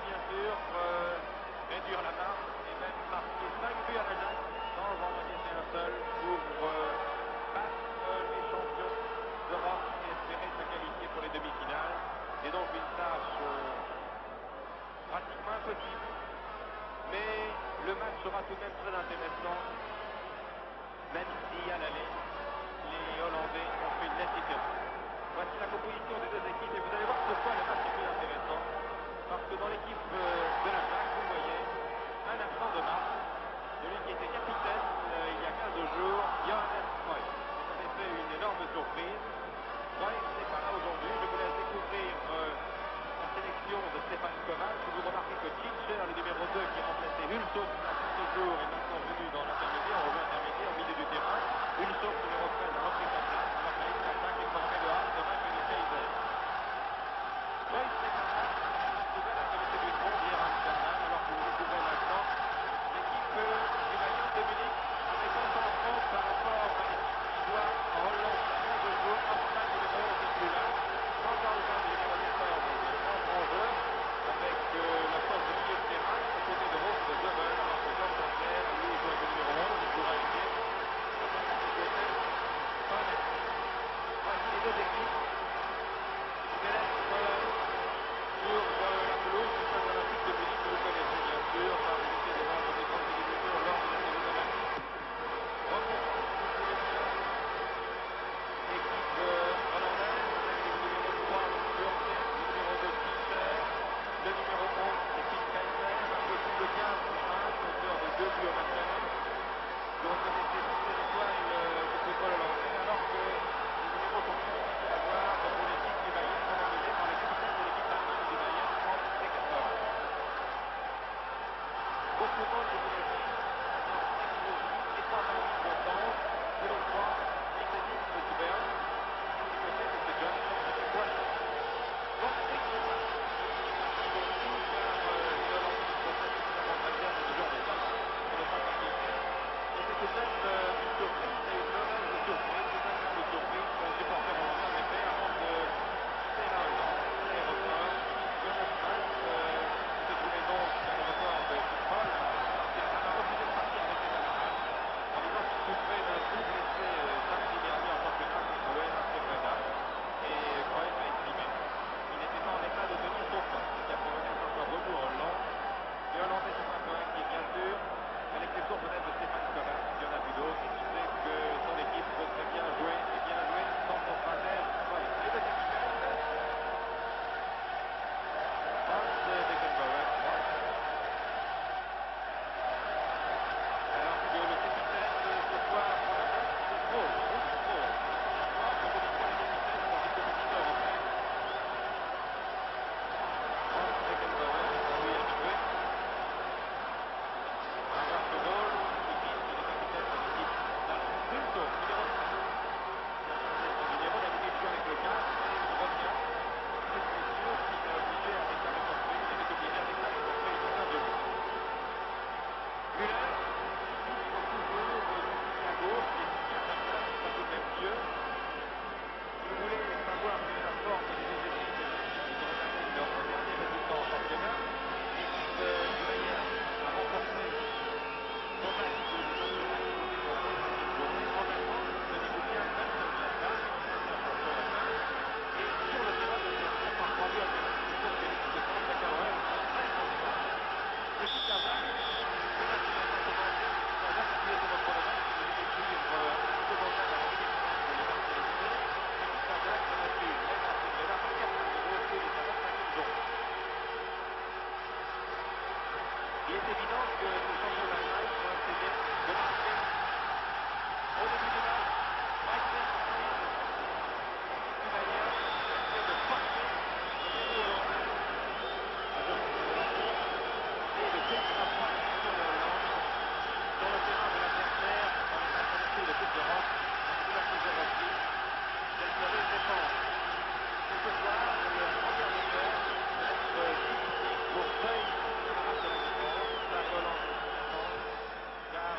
bien sûr, réduire la marque et même marquer 5 buts à la note sans en encaisser un seul pour battre les champions d'Europe et espérer se qualifier pour les demi-finales. C'est donc une tâche pratiquement impossible, mais le match sera tout de même très intéressant, même si à l'aller, les Hollandais ont fait une nette différence. Voici la composition des deux équipes et vous allez voir pourquoi le match est plus intéressant. Parce que dans l'équipe de la Jacques, vous voyez un absent de marque, celui qui était capitaine il y a 15 jours, Johannes Cruyff. C'est en effet une énorme surprise. Cruyff n'est pas là aujourd'hui. Je vous laisse découvrir la sélection de Stéphane Kovac. Vous remarquez que Titcher, le numéro 2 qui remplaçait Hulshoff il y a quelques jours, est maintenant venu dans l'intermédiaire, au jeu intermédiaire, au milieu du terrain. Hulshoff, numéro 13, a repris sa place. Alors que l'équipe d'attaque est formée de Hart, de Rack et de Kaiser. Cruyff n'est pas là. Nouvelle actualité du monde hier à Amsterdam, alors que vous découvrez maintenant l'équipe du Bayern de Munich avec un changement par rapport à l'équipe qui doit en Hollande à 15 jours. Hofmann, numéro 11, n'est plus là. Jean-Charles Van, numéro 14, entre en jeu avec la force de milieu de terrain à côté de Rolf de Zobel, alors que Jean Sander, lui, joue avec le numéro 11, il pourra aider. Voici les deux équipes. Je vais laisse sur la pelouse du stade olympique de Munich, que vous connaissez bien sûr, par l'unité des membres des grandes télévisions lors de la série de match. Équipe hollandaise avec le numéro 3, Björke, le numéro 2, Titcher, le numéro 11, Équipe Kaiser, un peu plus de 15 points, auteur de 2 buts au match aller. Vous reconnaissez toutes les étoiles du football hollandais, alors que les numéros sont plus difficiles à voir pour l'équipe du Bayern, sont dominés par le capitaine de l'équipe allemande du Bayern, Franz Beckenbauer. Beaucoup de monde, je vous l'ai dit, dans l'explosion, les 3 ballons de temps, selon 3, Nicolas de Tuberne, du côté de ce John, c'est quoi là? Bon, c'est que c'est pas. Ils vont tout car les Hollandais sont pas suffisamment malgaches de ce genre de talent pour ne pas participer. Et c'est tout de même une surprise, c'est une mauvaise surprise, c'est un cas de surprise pour les supporters hollandais en effet avant de quitter la Hollande, l'aéroport. Jonas Maas se trouvait donc à l'aéroport de Schiphol, a refusé de partir avec les camarades en disant qu'il souffrait d'un coup blessé samedi dernier en championnat contre le NAC Breda. Et Cruyff a estimé qu'il n'était pas en état de tenir son poste, ce qui a provoqué un certain remous en Hollande. Les Hollandais sont un peu inquiets bien sûr, à l'exception peut-être de Stéphane Kovac, il y en a vu d'autres, qui sait que son équipe peut très bien jouer, et bien jouer sans son stratège. Cruyff. Les deux capitaines, Franz Beckenbauer, alors que le capitaine ce soir pour la tête, c'est Kroos. Ce soir, comme vous dites, le capitaine dans une compétition européenne. Franz Beckenbauer, lui habitué. Un vaste rôle, qui quitte le capitaine de l'équipe d'Allemagne. Hulshoff, numéro 5. Il a changé son numéro, il a mis jouer avec le 15, il revient. Cette blessure qui l'a obligé à réclamer son prix, il avait obligé à réclamer son prix il y a 2 jours. Müller, toujours à gauche, et qui tient sa place, pas tout de même mieux. Si vous voulez savoir quelle est la forme des deux équipes, vous regardez leur dernier résultat en championnat. L'équipe du Bayern a remporté son match de championnat qui s'est déroulé cette journée en Allemagne. Tenez-vous bien, Mönchengladbach, la champion d'Allemagne. Et sur le terrain de l'adversaire, par 3 buts à 0. C'est sûr que l'équipe de Franz Beckenbauer est très confiante. L'équipe d'Allemagne, le match n'a pas commencé. L'Allemagne a pu être votre match. Vous allez suivre un commentaire à la télévision de l'équipe télévisée. L'équipe d'Allemagne a battu l'NAC Breda par 4-0 au cours de sa 25e journée. Il est évident que les champions d'Allemagne vont essayer de marquer au début du match. Mike du Bayern essaie de forcer les Hollandais à donner de la course et de contre-frappe la nation de Hollande sur le terrain de l'adversaire dans les matchs amicaux de Coupe d'Europe en couverture aussi. Quelle serait une défense? Et ce soir, le première demi-heure va être difficile pour Cruyff et le reste de la défense, la Hollande et la défense, car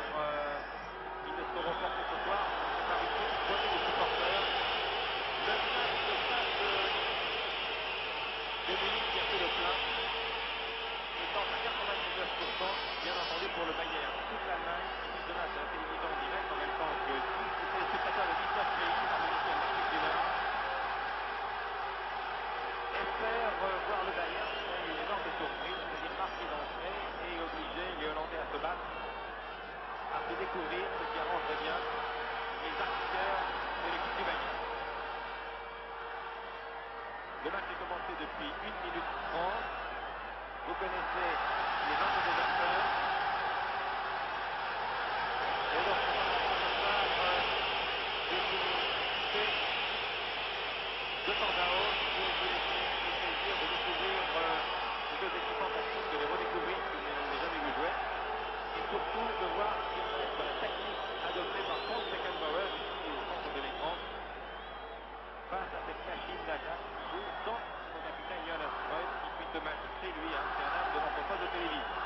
ils ne seront portés ce soir par une petite poignée de supporters. Le stade de Munich qui a fait le plein. important, bien entendu, pour le Bayern. Toute l'Allemagne diffuse de match à la télévision en direct, en même temps que tous les téléspectateurs de 19 pays, parmi lesquels l'Afrique du Nord, espèrent voir le Bayern faire une énorme surprise, c'est-à-dire marquer d'entrée et obliger les Hollandais à se battre, à se découvrir, ce qui arrangerait bien les artilleurs de l'équipe du Bayern. Le match est commencé depuis 1 minute 30. Vous connaissez les 22 acteurs. Et donc, on va faire de temps à autre pour vous laisser le plaisir de découvrir les deux équipes fantastiques, de les redécouvrir si vous n'avez jamais vu jouer. Et surtout de voir quelle va être la technique adoptée par Franz Beckenbauer, ici au centre de l'écran, face à cette machine d'Ajax qui joue sans son capitaine Jonas Cruyff, qui suit ce match chez lui à Amsterdam devant son poste de télévision.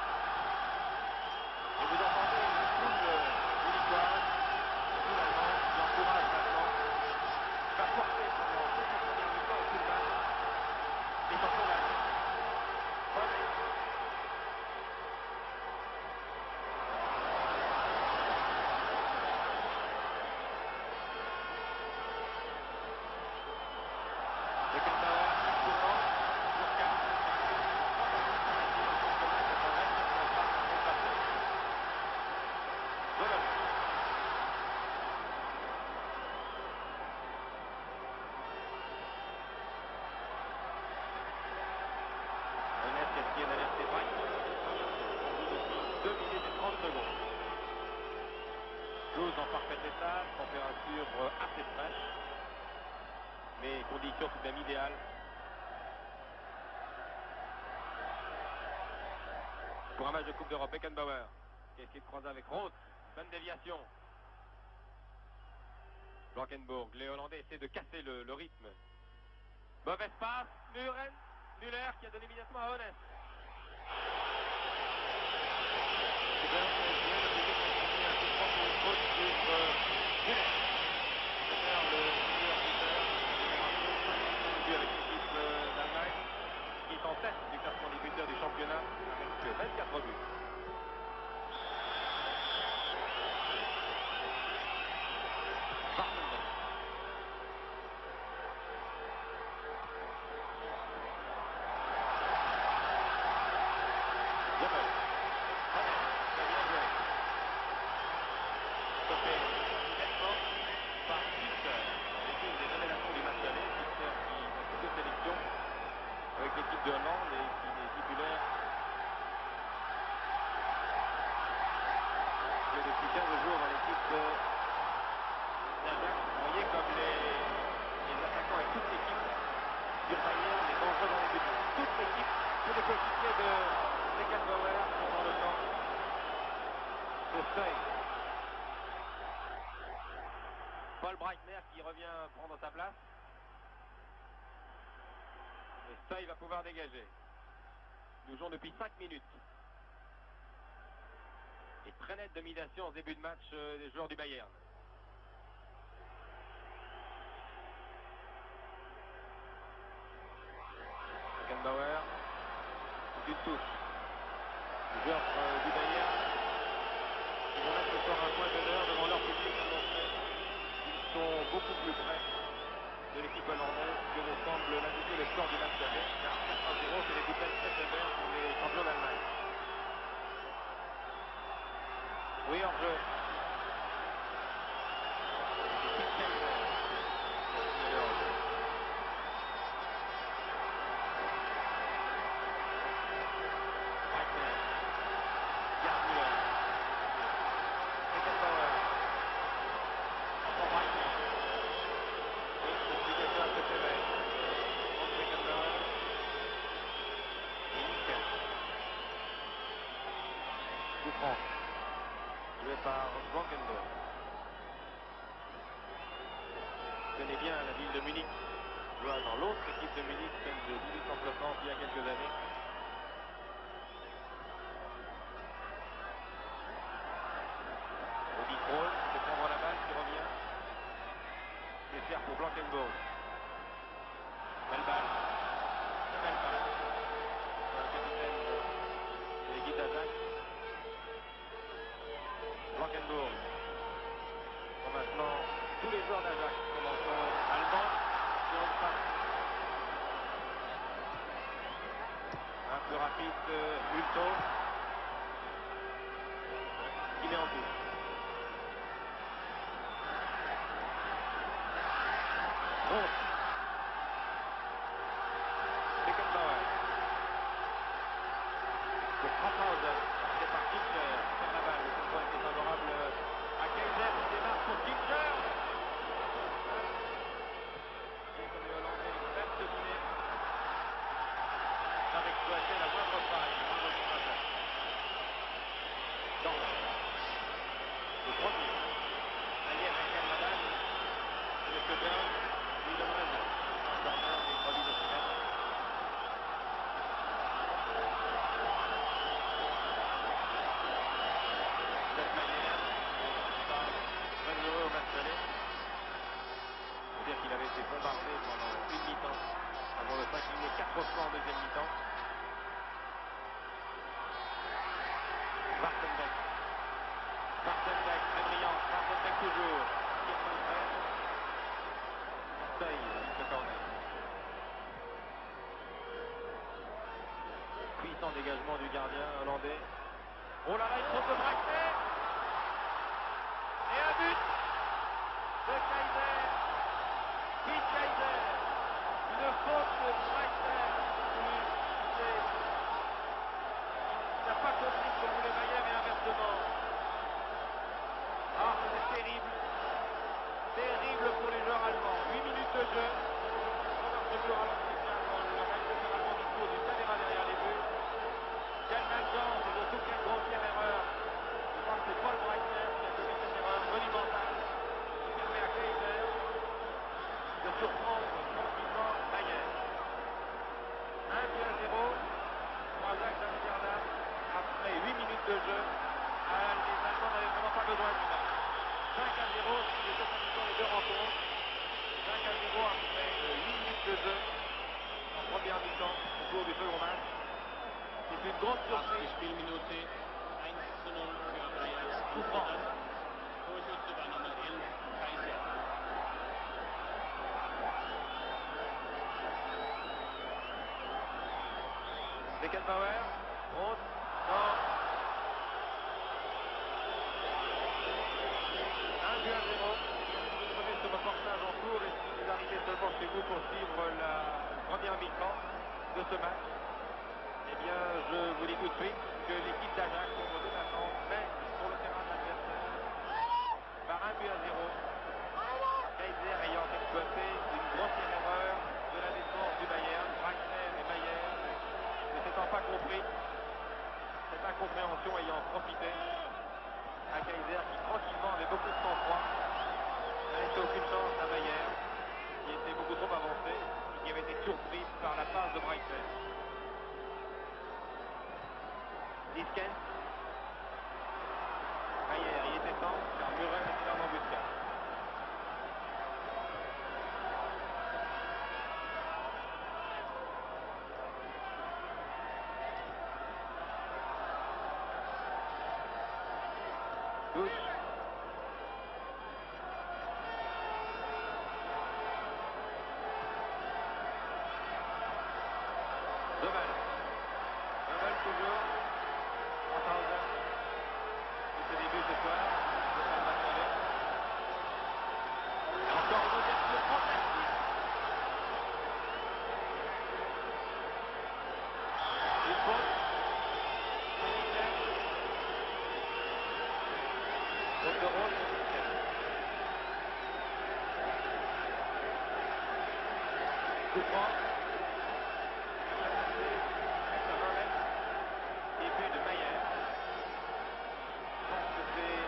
Et vous entendez une foule unicoise, une foule allemande qui encourage maintenant, qui va porter pendant toute cette première mi-temps et tout le match, les champions d'Allemagne. Qui est alerté par depuis 2 minutes et 30 secondes. Chose en parfait état, température assez fraîche, mais conditions tout de même idéales. Pour un match de Coupe d'Europe, Beckenbauer, qui essaie de croiser avec Roth, bonne déviation. Blankenburg, les Hollandais essaient de casser le rythme. Mauvaise passe, Müller qui a donné immédiatement à Honest. Avec l'équipe d'Allemagne qui est en tête du classement des buteurs du championnat avec 24 buts. Avec l'équipe de Hollande et qui est titulaire depuis 15 jours dans l'équipe d'Ajax. Vous voyez comme les attaquants et toute l'équipe du Bayern est dangereux dans les buts. Toute l'équipe, tous les coéquipiers de Beckenbauer sont dans le camp de Seuil. Paul Breitner qui revient prendre sa place. Et ça, il va pouvoir dégager. Nous jouons depuis 5 minutes. Et très nette domination en début de match des joueurs du Bayern. Beckenbauer. C'est une touche. Les joueurs du Bayern qui vont mettre ce soir un point d'honneur devant leur public pour montrer qu'ils sont beaucoup plus près de l'équipe hollandaise que ne semble l'indiquer le score du match d'aller, car 4-0 c'est des défaites très sévères pour les champions d'Allemagne. Oui, hors jeu. Joué par Blankenburg. Je connais bien la ville de Munich. Je joue dans l'autre équipe de Munich, celle de 1860 il y a quelques années. Rudi Kroll qui fait prendre la balle, qui revient. C'est faire pour Blankenburg. Belle balle. Très belle balle. Le capitaine de l'équipe d'Ajax. Le rapide Hulto. Il est en touche. Bon. Beckenbauer. Pour Schaffhausen. C'est par Kinscher. Sur la balle. Le point est favorable à Kaiser. Il démarre pour Kinscher. Et comme les Hollandais même dominer, sans exploiter la moindre faille. Bravo Jonathan. Donc, le premier. Ayer réclame la balle. Le Coburn. Il le reste. Un corner et Bobby de Smith. De cette manière, on va très heureux au match aller. C'est-à-dire qu'il avait été bombardé pendant une mi-temps avant de s'incliner 4 fois en deuxième mi-temps. Bartenbeck. Bartenbeck, très brillant. Bartenbeck toujours. Qui est son frère. Seuil, le corner. Puissant dégagement du gardien hollandais. Oh là là, il saute de Draxler. Et un but de Kaiser. Pete Kaiser. Une faute de Draxler. Il n'a pas compris ce que voulait Mayer et inversement. Ah, c'est terrible. Terrible pour les joueurs allemands. 8 minutes de jeu. Robert de Bourg ralenti la réalisation allemande du tour du caméra derrière les buts. Quelle malchance et surtout quelle grossière erreur. Je crois que c'est Paul Breitner qui a commis cette erreur monumentale qui permet à Kaiser de surprendre tranquillement Mayer. 1-0 pour Ajax Amsterdam après 8 minutes de jeu. Les Allemands n'avaient vraiment pas besoin du match. 5-0 sur les deux premiers les deux rencontres. 5-0 après 8 minutes de jeu en première mi-temps au cours du second match. C'est une grosse surprise. Spielminute 1-0 für Ajax Souffrant. Amsterdam. Torschütze war Nummer 11, Kaiser. Beckenbauer. Rose. Non. 1-0. Vous prenez ce reportage en cours et si vous arrivez seulement chez vous pour suivre la première mi-temps de ce match, eh bien, je vous dis tout de suite que l'équipe d'Ajax au niveau d'attente mène sur le terrain de l'adversaire par 1-0. Kaiser ayant exploité une grossière erreur de la défense du Bayern, Draxler et Mayer ne s'étant pas compris, cette incompréhension ayant profité à Kaiser qui tranquillement avait beaucoup de sang-froid, n'a laissé aucune chance à Mayer qui était beaucoup trop avancé et qui avait été surpris par la passe de Breitner. Liskens. Mayer y était temps car Muren était en embuscade. Touche. Dommage. Dommage toujours. Schaffhausen. C'est ses débuts ce soir. De faire match aller. Et encore une ouverture fantastique. Une faute. Faute de Rose. Coup franc. Et but de Mayer. Je pense que c'est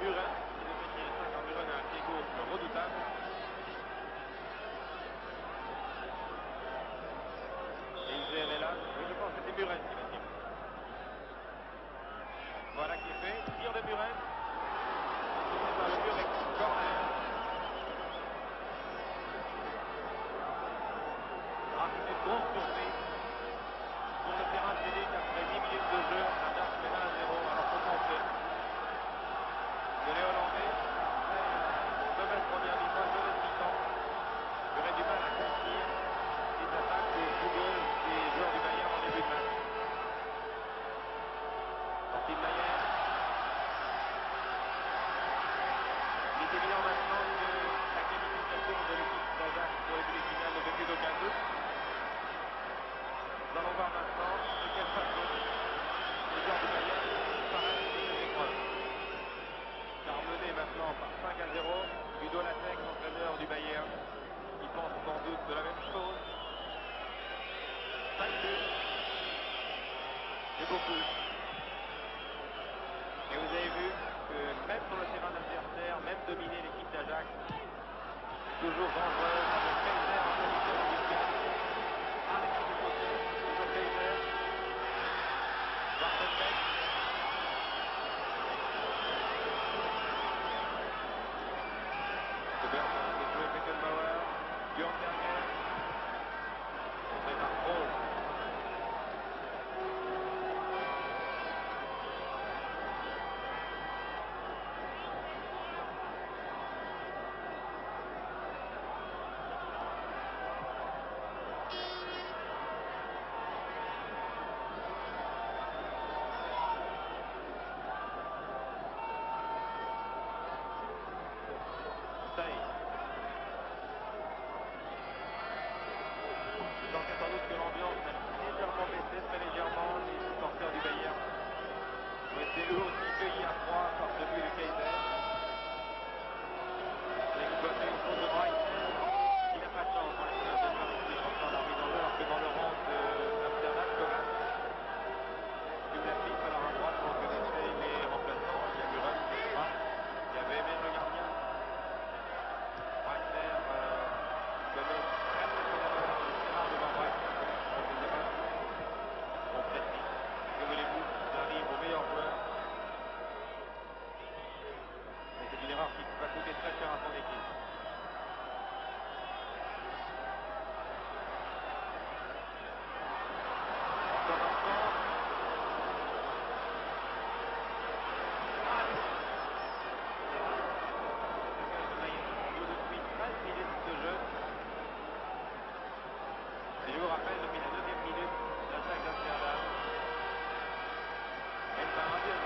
Muren qui devrait tirer ça car Muren a un pied gauche redoutable. c'est beaucoup. Et vous avez vu que même sur le terrain adversaire, même dominer l'équipe d'Ajax, toujours dangereuse, avec Kaiser en position de week-end. Avec de côté, toujours Kaiser. Bartenbeck. De Bertrand, de jouer Beckenbauer. Björn Berger. On fait par Rose. Sans doute que l'ambiance a légèrement baissé, très légèrement. Les supporters du Bayern ont été eux aussi cueillis à froid par ce but de Kaiser. Et vous voyez une faute de Bright. Il n'a pas de chance dans les premières demi-heures de les champions d'arriver dans l'heure que dans le rang d'Amsterdam. Kovac. Qui vous affiche alors à droite, vous connaissez les remplaçants. Il y a Muren, il y avait même le gardien. Breitner connaît très peu son erreur. C'est rare de voir Breitner connaître ses erreurs. Bon, précis. Que voulez-vous? Ça arrive aux meilleurs joueurs. Mais c'est une erreur qui va coûter très cher à son équipe. Encore un temps. Tout de suite 13 minutes de jeu. Et je vous rappelle, depuis la 9e minute, l'attaque d'Amsterdam. Elle va 1-2-0.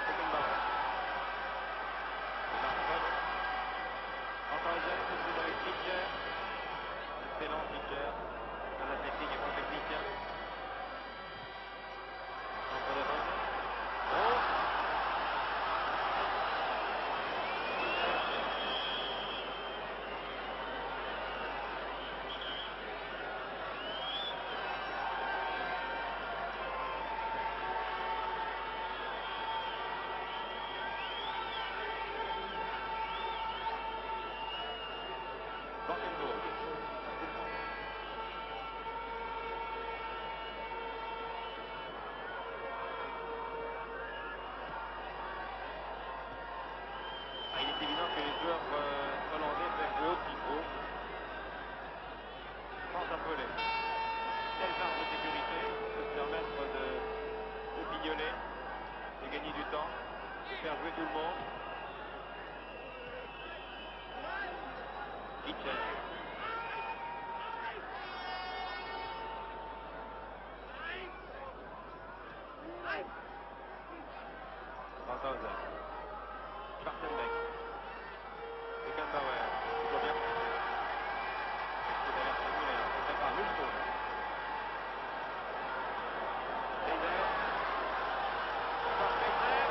Beckenbauer. Marcel. Encore une jeune, c'est avec Fischer. Excellent Fischer. Un athlétique et bon technicien. Entre les runs. Oh! Blankenburg. Il est évident que les joueurs hollandais peuvent jouer au pivot sans appeler. Quelle marge de sécurité peut se permettre de pignoler, de gagner du temps, de faire jouer tout le monde. Mitchell. Randhausen. Schwarzenbeck. Beckenbauer. Il doit bien passer. Est-ce que d'ailleurs c'est Müller? On prépare Hulston. Kaiser. Encore Kaiser.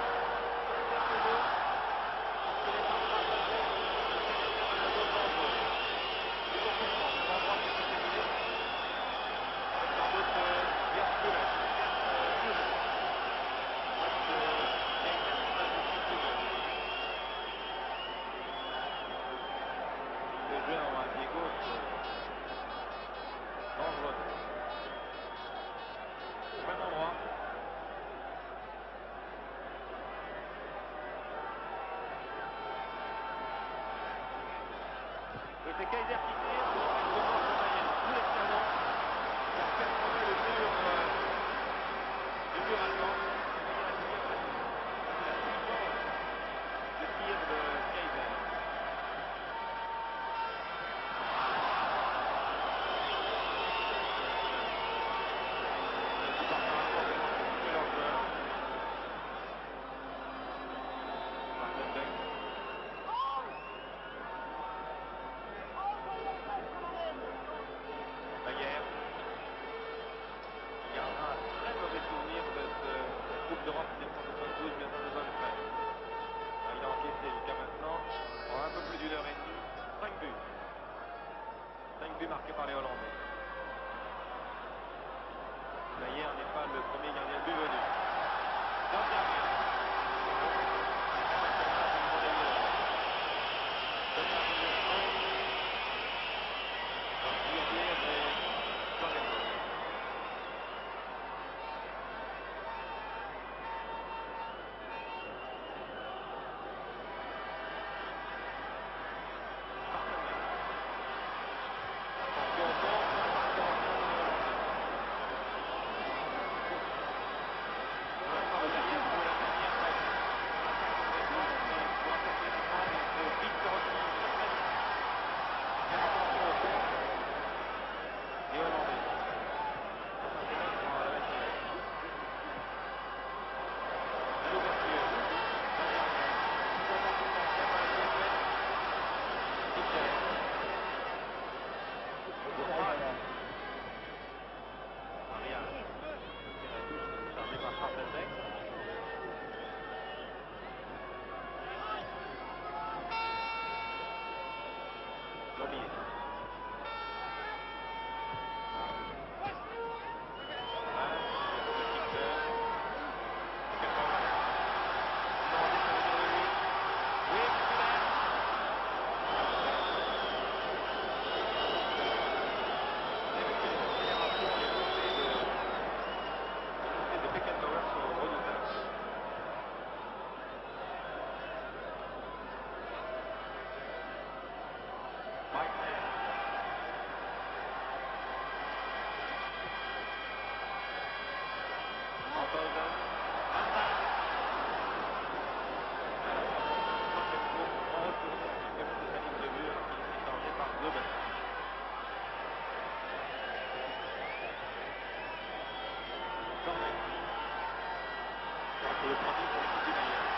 Et le premier pour l'équipe du Mayenne.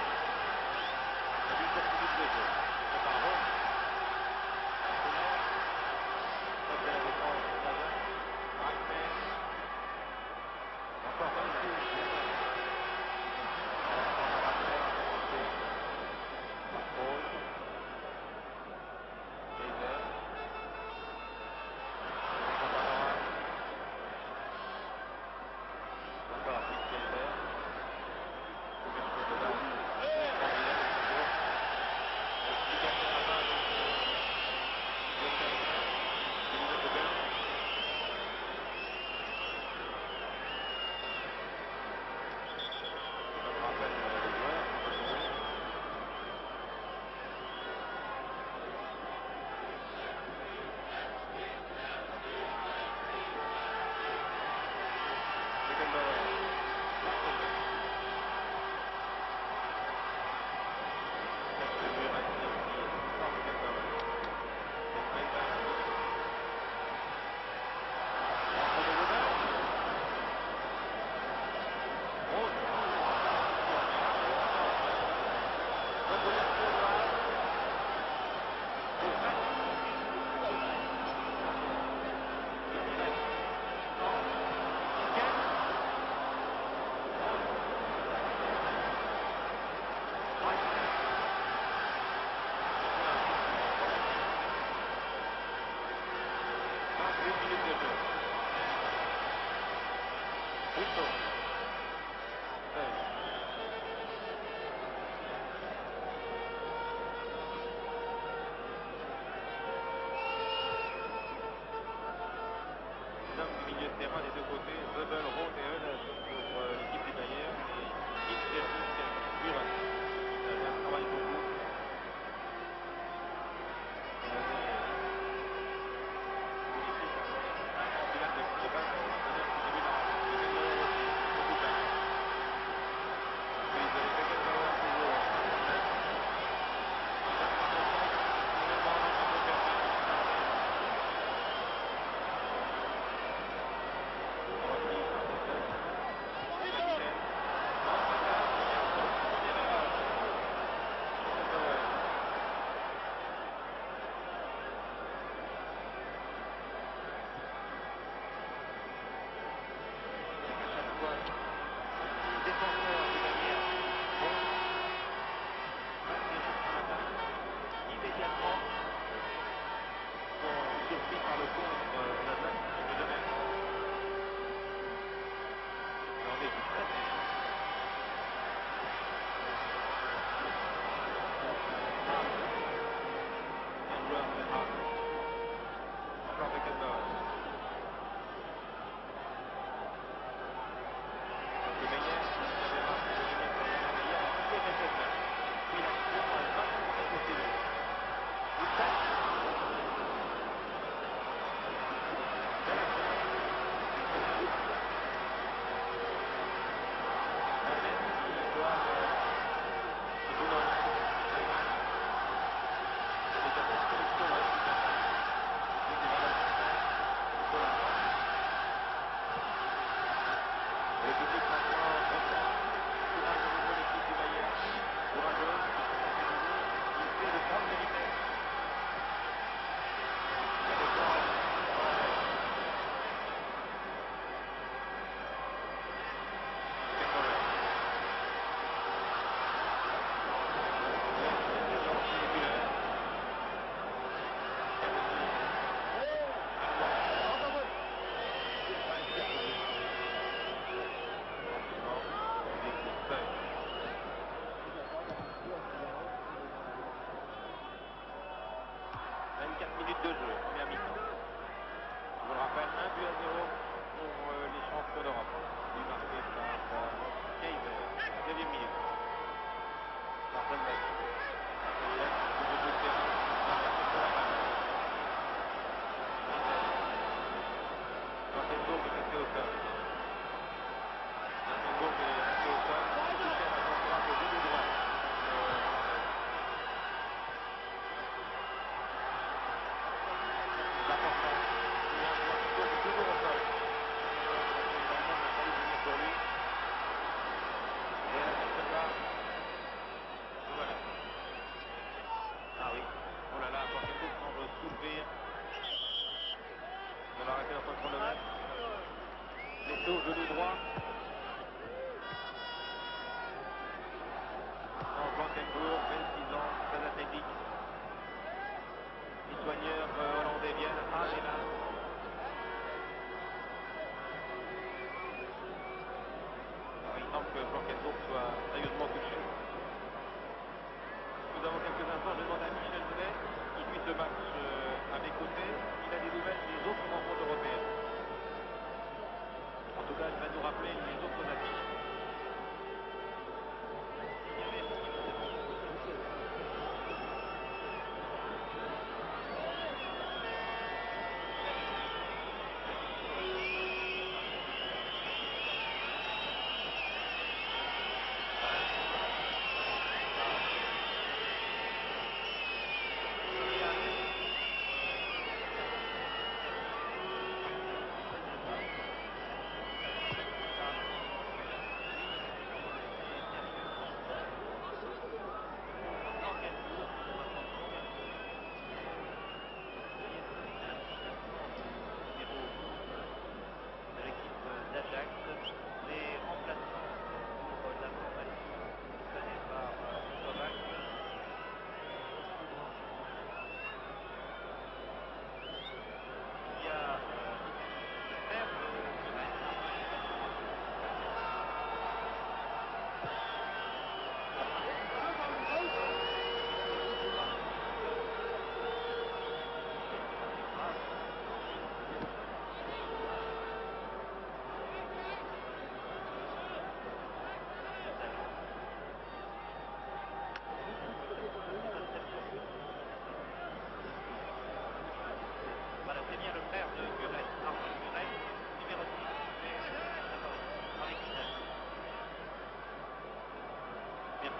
La 17 minutes de jeu. C'est par Rome. Soler. Ça c'est la défense de Mayenne. Ragnar. Encore Ragnar.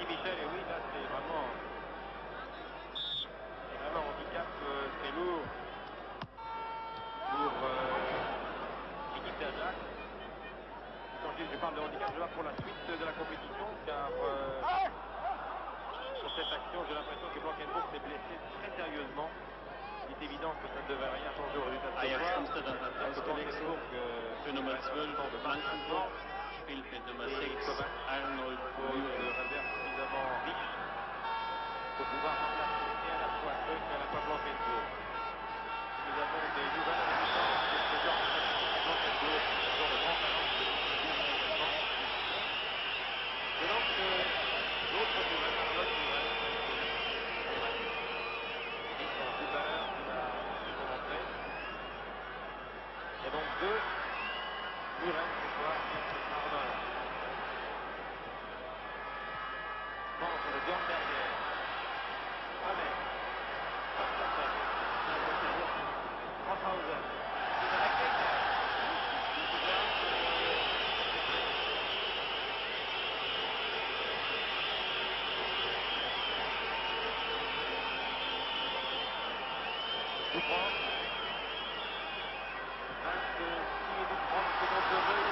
dit Michel, et oui, là c'est vraiment un handicap, c'est lourd pour l'équipe d'Ajax. Quand je parle de handicap, je parle pour la suite de la compétition, car sur cette action, j'ai l'impression que Blankenburg s'est blessé très sérieusement. Il est évident que ça ne devait rien changer au résultat de ce Ajax soir. Amsterdam hat ausgewechselt. Für Nummer 12 Blankenburg spielt mit Nummer 6 Arnold De Müller. réserve suffisamment riche pour pouvoir remplacer et à la fois Koch et à la fois Blankenburg. Nous avons des nouvelles résultats de ce genre de Blankenburg, ce genre de grand talent de également. Et donc, l'autre nouvelle, Arnold Müller, et son tout à l'heure, qui va se montrer. Il y a donc deux Müller ce soir contre Arnold. Contre le Dornberger. Ahmed. Rothhausen. C'est avec Keita. Dupont. 26 minutes 30 secondes de jeu.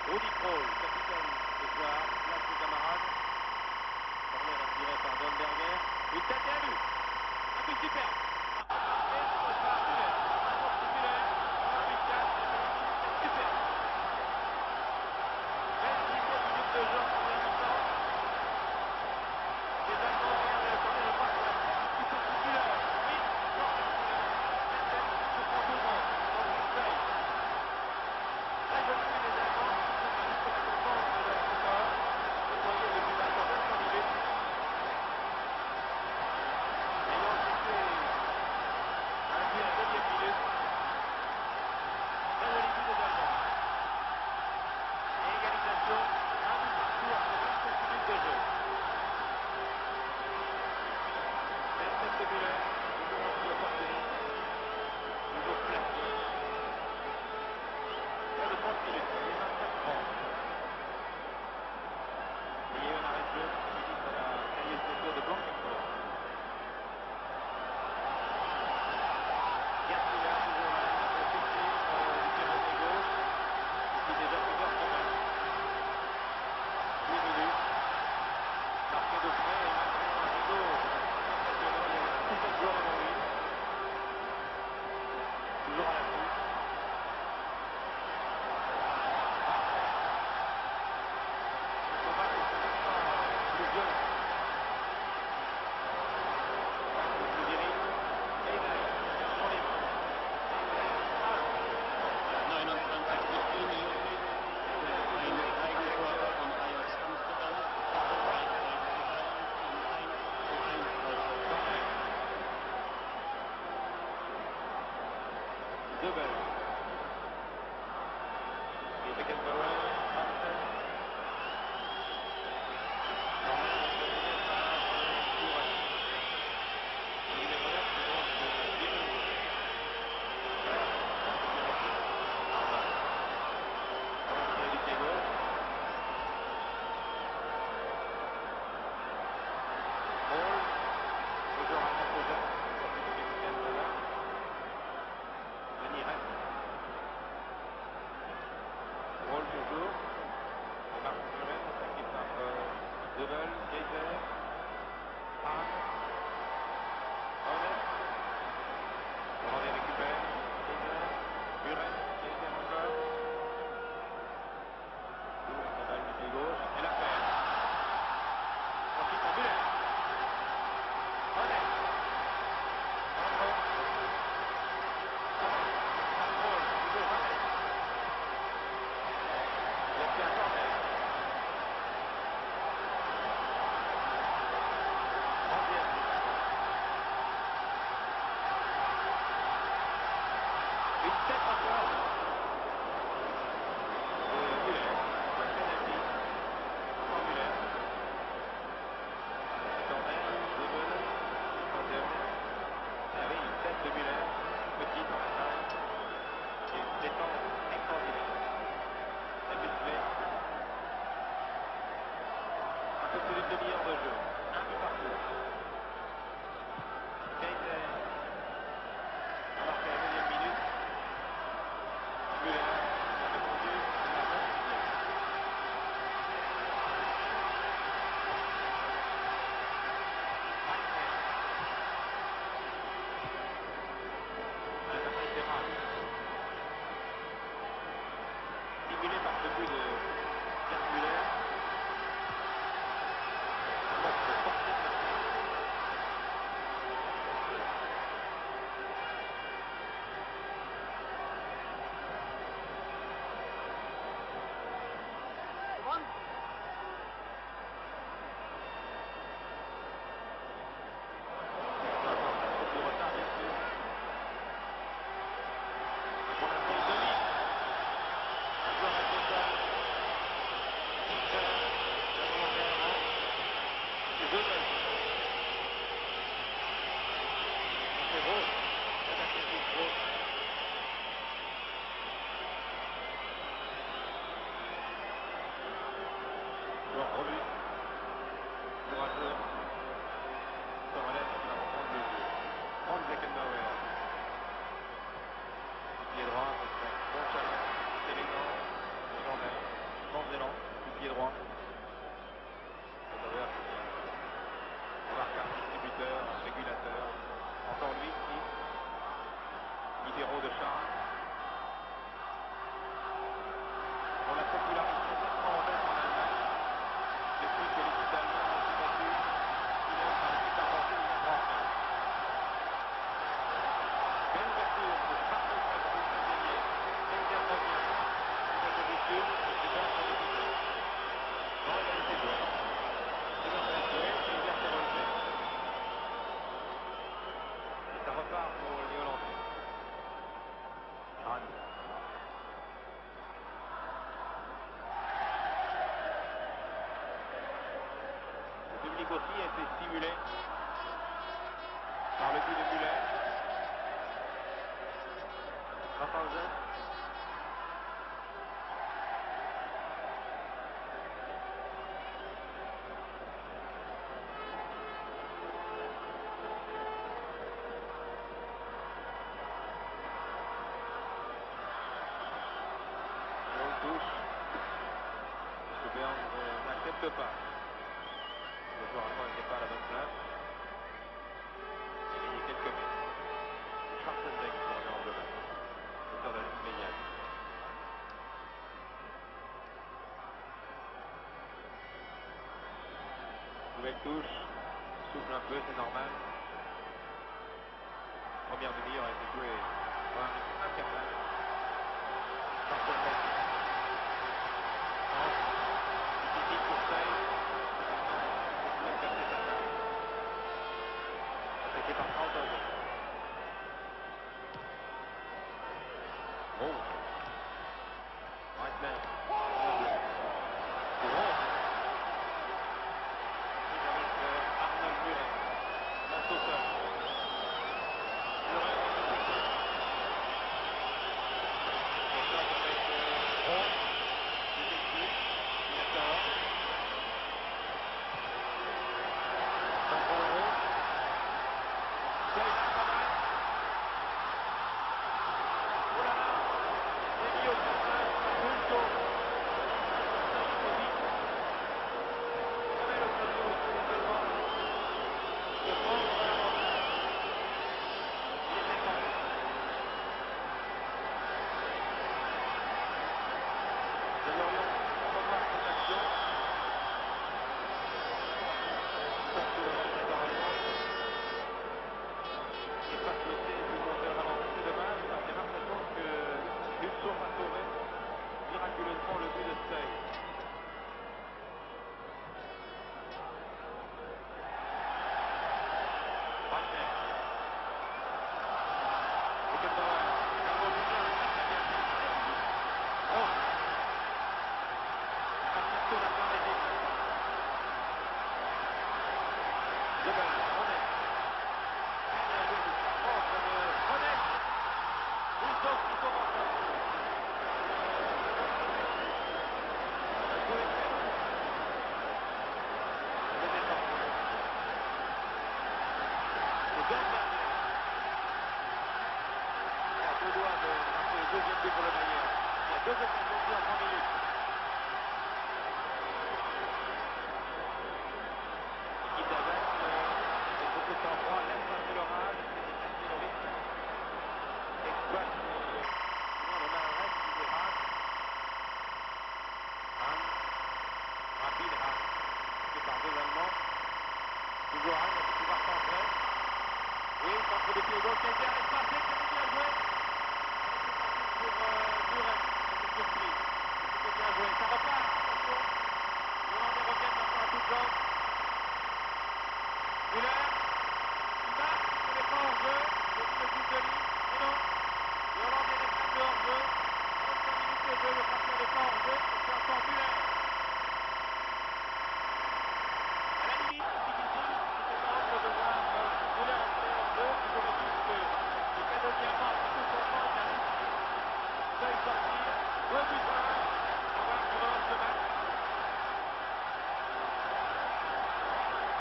Rudi Kroll, capitaine ce soir, place ses camarades. Corner attiré par Dornberger. Une tête et un but. Un but superbe. Et ce sera Müller. Apporte Müller. Un but 4. C'est superbe. 27 minutes de jeu en première mi-temps. Les Allemands regardent le corner, je crois que c'est petit Müller. Oui, non. La tête se prend tout le monde. Donc il paye. Très joli les Allemands. excellent, du pied droit. On marque un distributeur, un régulateur. Encore lui ici. Libéraux de Charles. On la popularise complètement en tête en Allemagne. Depuis que l'équipe d'Allemagne a été battue, il a par l'équipe d'Argentine, il a rentré. Belle ouverture pour Marcel Patrick Saint-Denis. Deuxième revient. C'est un véhicule, c'est bien pour l'équipe. Non, il a été joué. C'est bien pour jouer, et il a été relevé. Et ça repart pour les Hollandais. Anne. Le public aussi a été stimulé par le but de Müller. Raphaël. Touche. Bern n'accepte pas. Le joueur allemand n'était pas à la bonne place. Il a gagné quelques mètres. Schwarzenbeck pour le en global. L'auteur de la ligne médiane. Nouvelle touche. Souffle un peu, c'est normal. Première demi-heure a été jouée pour un rythme infernal. Schwarzenbeck. Difficile pour Stein. Attaqué par Krauthausen. Oh. Reitman. Gros. Avec Arnold Müller. Un sauteur. Müller. Sauteur avec Gros. Miraculeusement le but de Stein. Wagner. Et que ça va. Oh. Attention la fin d'équipe. Lebel, Ronet. Contre de Ronet. Boulsov qui commence. Deuxième but pour le Bayern. Il y a 2 occasions en 3 minutes. L'équipe d'Ajax est beaucoup de temps droit, laisse passer l'orage, c'est le rythme. Exploite le maladresse qui dérape. Hahn, rapide Hahn, fait par 2 Allemands. Toujours Hahn, il va pouvoir centrer. Oui, centre de pied gauche, qui a été espacé, qui a bien joué. Pour Muret, c'est surpris. C'était bien joué. Ça repart, attention. Les Hollandais reviennent maintenant à toutes jambes. Müller, il marque, il n'est pas hors-jeu. Il dit le but de ligne. Mais non. Les Hollandais réclament le hors-jeu. 35 minutes de jeu, le frappeur n'est pas hors-jeu. Et c'est encore Müller. À la limite, c'est difficile. C'est pas hors de voir Müller entrer hors-jeu. Il aurait dit que les Canadiens marquent tout son temps. Stein sortir, 2 buts à 1, avoir qui relance le match.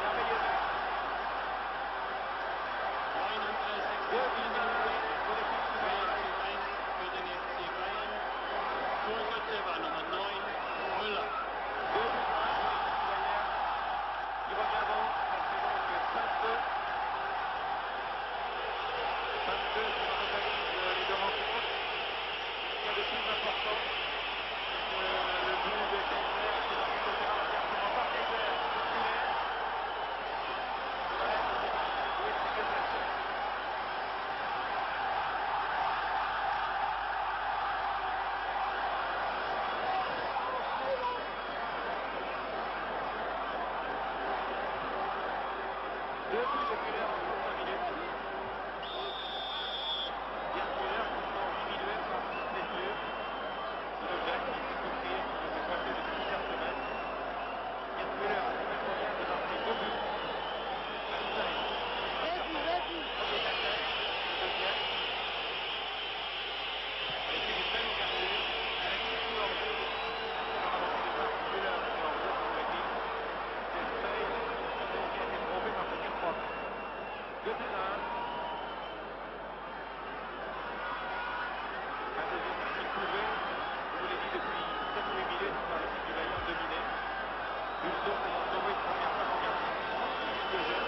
Merveilleux match. 2 buts à 1 pour l'équipe du Bayern. Für den FC Bayern. Torhüter war Nummer 9, Müller. 2 buts à 1. Un deuxième match qui pouvait, je vous l'ai dit depuis 7 ou 8 minutes, par l'équipe du Bayern dominée. Bulldog commence à jouer une première fois son gardien. Juste le jeu.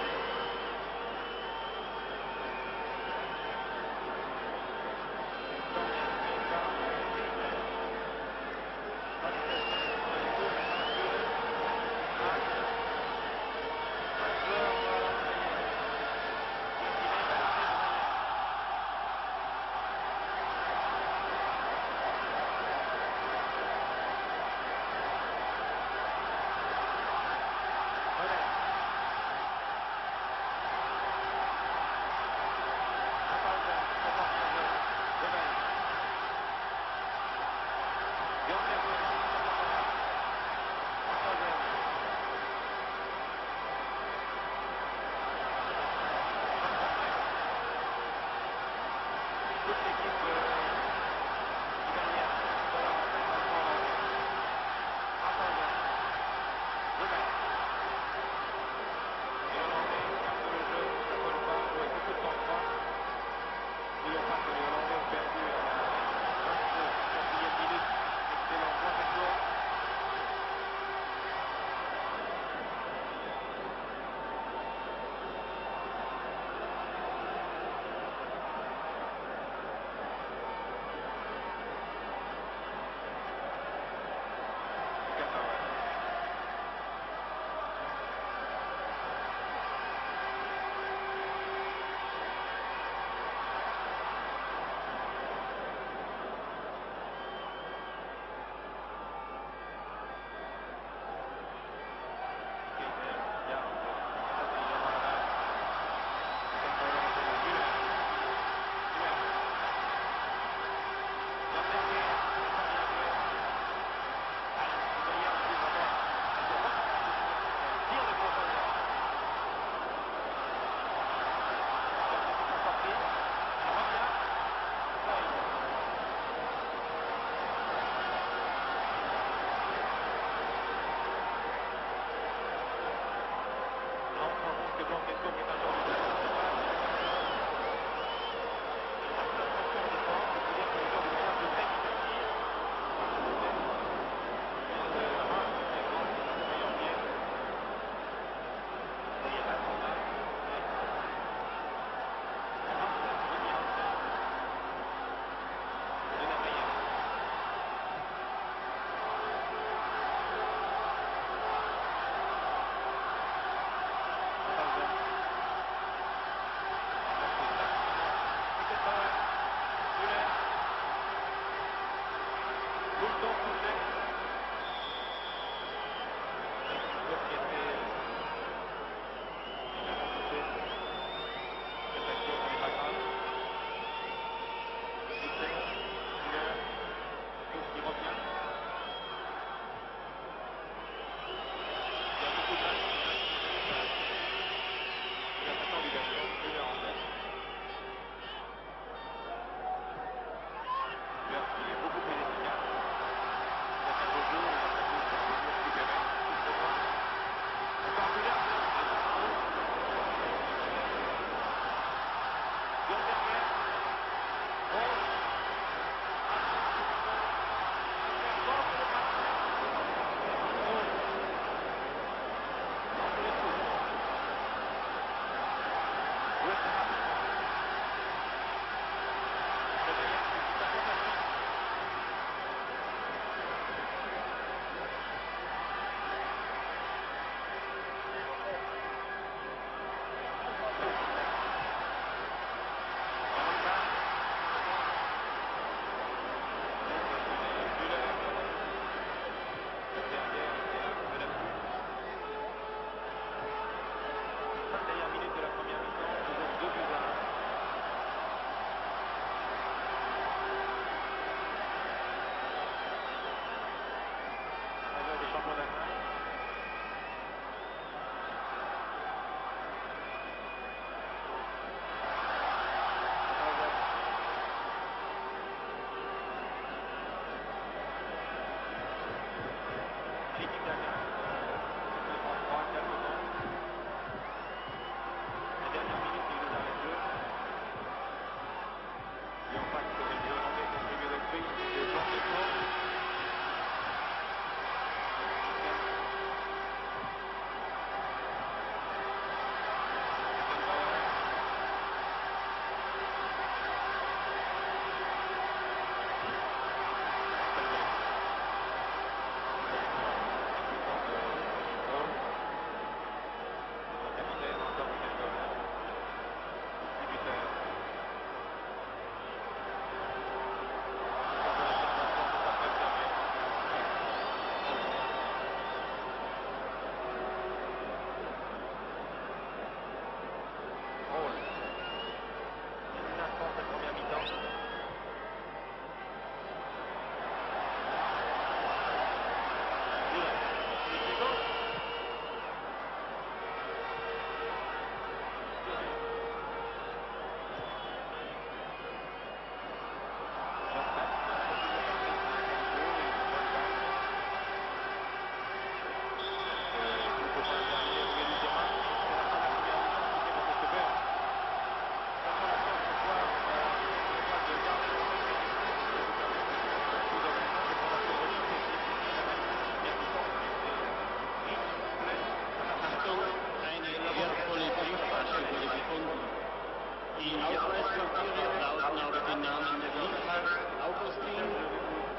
Die Ausweispapiere lauten auf den Namen Richard Augustin,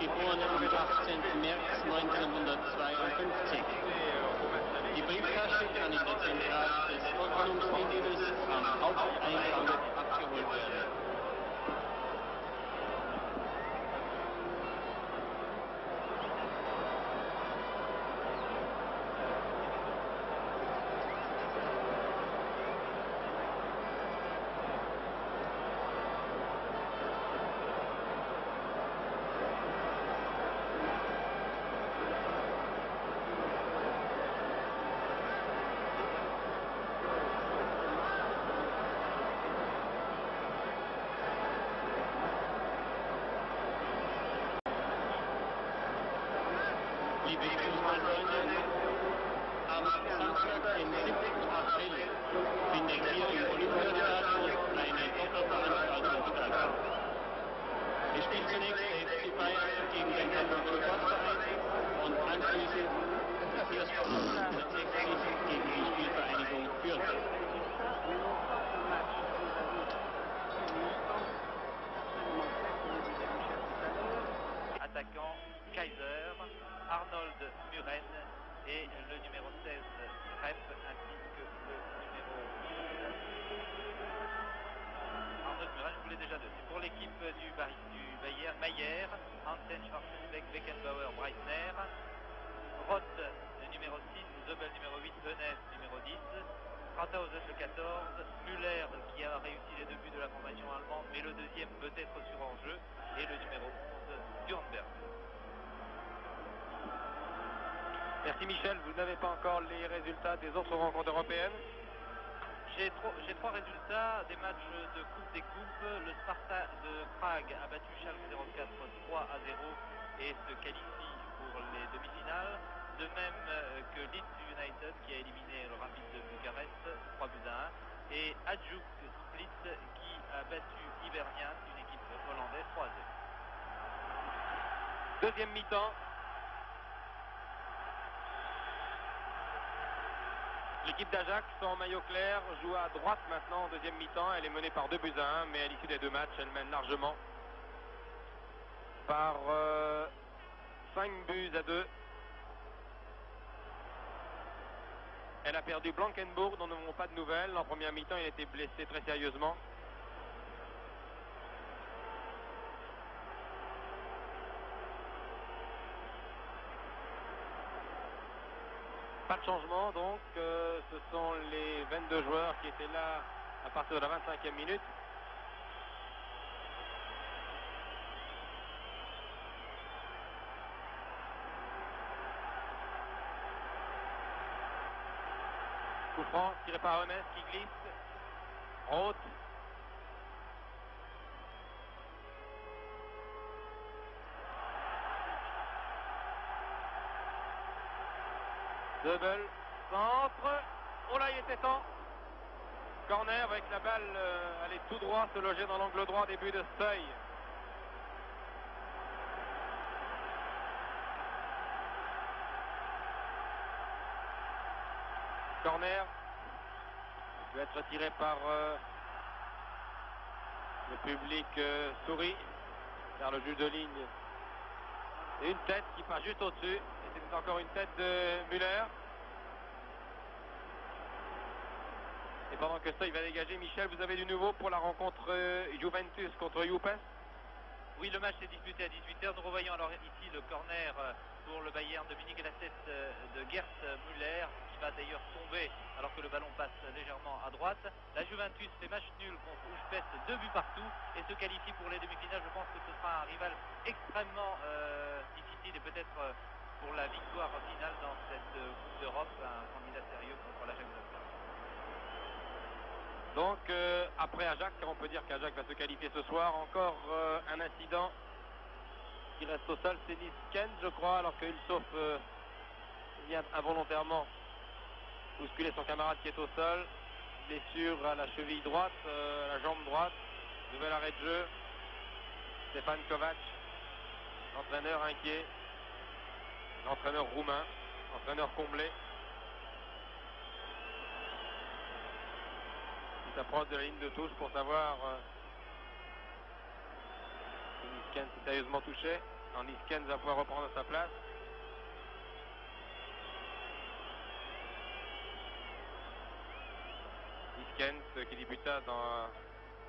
geboren am 18. März 1952. Die Brieftasche kann in der Zentrale des Vorkommensdienstes am Haupteingang abgeholt werden. Liebe Fußballfreunde, am Samstag, den 7. April, findet hier im Olympiastadion eine Doppelveranstaltung statt. Es spielt zunächst der FC Bayern gegen den Hamburger Sportverein und anschließend der TSV 1960 gegen die Spielvereinigung Fürth. Attaquant Kaiser, Arnold Muren et le numéro 16 Rep ainsi que le numéro Arnold Muren, je vous l'ai déjà donné. Pour l'équipe du Bayern, Mayer, Hansen, Schwarzenbeck, Beckenbauer, Breitner, Roth le numéro 6, Zobel numéro 8, Eunès numéro 10, Krauthausen le 14, Müller qui a réussi les 2 buts de la formation allemande mais le deuxième peut être sur hors-jeu, et le numéro 11 Dürnberg. Merci Michel, vous n'avez pas encore les résultats des autres rencontres européennes? J'ai 3 résultats des matchs de Coupe des Coupes. Le Sparta de Prague a battu Schalke 04 3-0 et se qualifie pour les demi-finales. De même que Leeds United qui a éliminé le Rapid de Bucarest 3-1 et Hajduk Split qui a battu Hibernian, une équipe hollandaise 3-0. Deuxième mi-temps. L'équipe d'Ajax en maillot clair joue à droite maintenant en deuxième mi-temps. Elle est menée par 2-1, mais à l'issue des 2 matchs, elle mène largement par 5-2. Elle a perdu Blankenburg, dont nous n'avons pas de nouvelles. En première mi-temps, il a été blessé très sérieusement. Pas de changement, donc ce sont les 22 joueurs qui étaient là à partir de la 25e minute. Coup franc tiré par Eunès qui glisse. Roth. Double, centre, oh là il était temps. Corner avec la balle, aller tout droit, se loger dans l'angle droit, début de seuil. Corner, il doit être tiré par le public sourit vers le juge de ligne. Et une tête qui passe juste au-dessus. Et c'est encore une tête de Müller. Et pendant que ça, il va dégager. Michel, vous avez du nouveau pour la rencontre Juventus contre Juppes? Oui, le match s'est disputé à 18h. Nous revoyons alors ici le corner pour le Bayern de Munich et la tête de Gerd Müller qui va d'ailleurs tomber alors que le ballon passe légèrement à droite. La Juventus fait match nul contre Juppes, 2 buts partout et se qualifie pour les demi-finales. Je pense que ce sera un rival extrêmement difficile et peut-être pour la victoire finale dans cette Coupe d'Europe, un candidat sérieux contre l'Ajax de Prague. Donc après Ajax, on peut dire qu'Ajax va se qualifier ce soir. Encore un incident qui reste au sol, c'est Niskens je crois, alors qu'il sauf vient involontairement bousculer son camarade qui est au sol. Blessure à la cheville droite, à la jambe droite. Nouvel arrêt de jeu. Stefan Kovac, l'entraîneur inquiet. L'entraîneur roumain, l'entraîneur comblé. s'approche de la ligne de touche pour savoir si Niskens est sérieusement touché. Alors Niskens va pouvoir reprendre sa place. Niskens qui débuta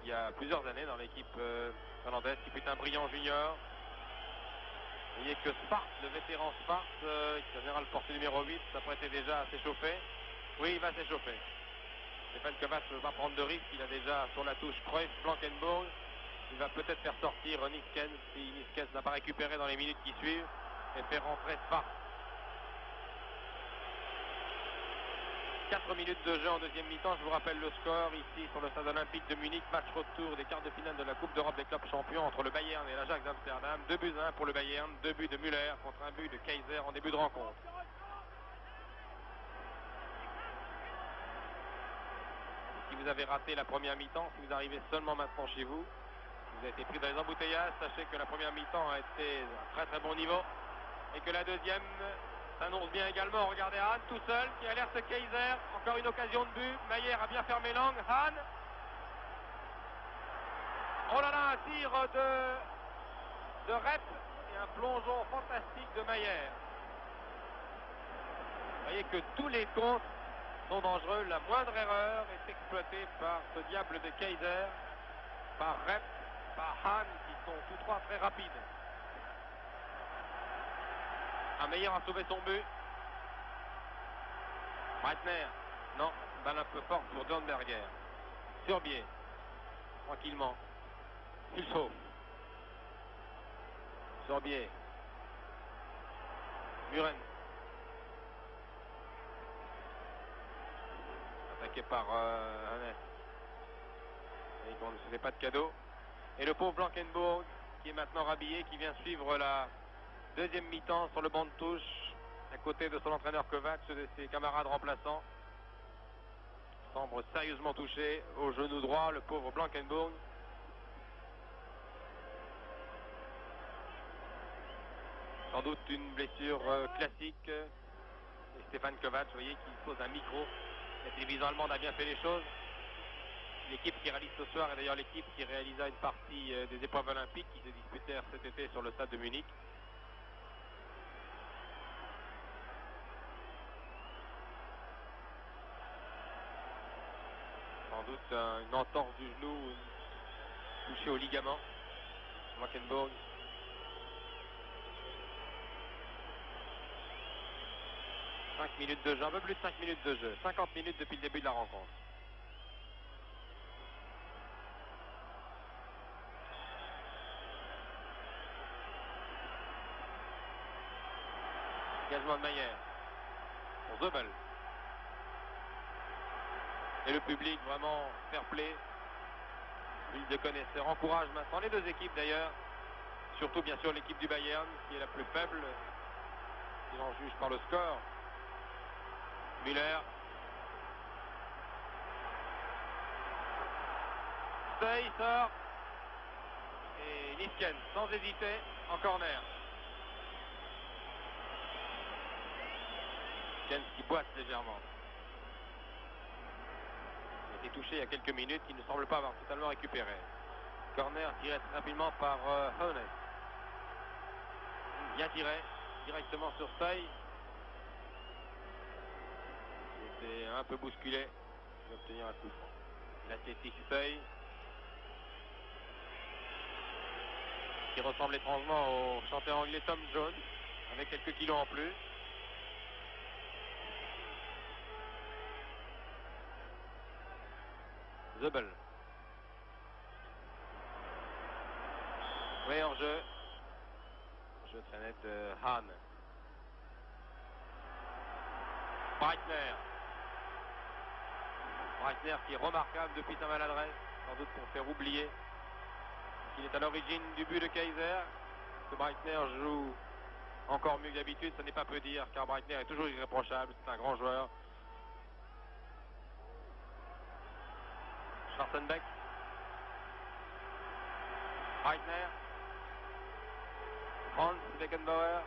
il y a plusieurs années dans l'équipe finlandaise, qui fut un brillant junior. Vous voyez que Spart, le vétéran Spart, qui en général porte le numéro 8, s'apprêtait déjà à s'échauffer. Oui, il va s'échauffer. Stefan Kovac ne veut pas prendre de risque, il a déjà sur la touche Preuss, Blankenburg. Il va peut-être faire sortir Niskens si Niskens n'a pas récupéré dans les minutes qui suivent et faire rentrer Spart. 4 minutes de jeu en deuxième mi-temps, je vous rappelle le score ici sur le stade olympique de Munich, match retour des quarts de finale de la Coupe d'Europe des clubs champions entre le Bayern et l'Ajax d'Amsterdam. 2-1 pour le Bayern, 2 buts de Müller contre un but de Kaiser en début de rencontre. Si vous avez raté la première mi-temps, si vous arrivez seulement maintenant chez vous, vous avez été pris dans les embouteillages, sachez que la première mi-temps a été à très très bon niveau et que la deuxième s'annonce bien également. Regardez Hahn tout seul qui alerte Kaiser, encore une occasion de but. Mayer a bien fermé l'angle. Hahn. Oh là là, un tir de Rep et un plongeon fantastique de Mayer. Vous voyez que tous les comptes sont dangereux. La moindre erreur est exploitée par ce diable de Kaiser, par Rep, par Hahn, qui sont tous trois très rapides. Meyer a sauvé son but. Breitner, non, balle un peu forte pour Dornberger. Surbier, tranquillement. Il sauve. Surbier. Muren. Attaqué par Hannes. Et on ne se fait pas de cadeau. Et le pauvre Blankenburg, qui est maintenant rhabillé, qui vient suivre la deuxième mi-temps sur le banc de touche, à côté de son entraîneur Kovac, de ses camarades remplaçants. Semble sérieusement touché au genou droit, le pauvre Blankenburg. Sans doute une blessure classique. Et Stefan Kovac, vous voyez, qui pose un micro. La télévision allemande a bien fait les choses. L'équipe qui réalise ce soir est d'ailleurs l'équipe qui réalisa une partie des épreuves olympiques qui se disputèrent cet été sur le stade de Munich. Sans doute une entorse du genou touché au ligament. Blankenburg. « 5 minutes de jeu, un peu plus de 5 minutes de jeu. 50 minutes depuis le début de la rencontre. Engagement de Mayer. Pour Zobel. Et le public vraiment fair play. Ville de connaisseurs encourage maintenant les deux équipes d'ailleurs. Surtout bien sûr l'équipe du Bayern qui est la plus faible. Si l'on juge par le score. Müller. Stey sort. Et Niskens sans hésiter en corner. Niskens qui boite légèrement. Il a été touché il y a quelques minutes, il ne semble pas avoir totalement récupéré. Corner tiré très rapidement par Hoeneß. Bien tiré, directement sur Stey. Il était un peu bousculé. Il va obtenir un coup franc. L'athlétique Stey. Qui ressemble étrangement au chanteur anglais Tom Jones, avec quelques kilos en plus. Zobel. Oui, en jeu. Jeu très net de Hahn. Breitner. Breitner qui est remarquable depuis sa maladresse, sans doute pour faire oublier qu'il est à l'origine du but de Kaiser. Que Breitner joue encore mieux que d'habitude, ce n'est pas peu dire, car Breitner est toujours irréprochable, c'est un grand joueur. Schwarzenbeck. Breitner. Franz Beckenbauer.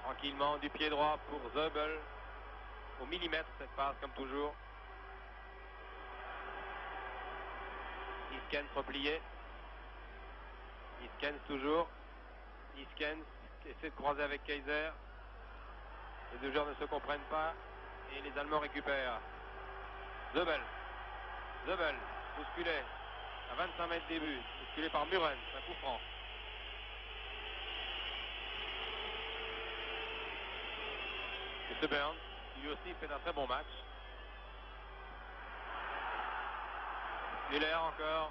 Tranquillement, du pied droit pour Zobel. Au millimètre cette passe, comme toujours. Iskens replié. Iskens toujours. Iskens essaie de croiser avec Kaiser. Les deux joueurs ne se comprennent pas et les Allemands récupèrent. Zöbel, bousculé à 25 mètres des buts, bousculé par Muren, un coup franc. Et ce Burns, qui lui aussi fait un très bon match. Müller encore.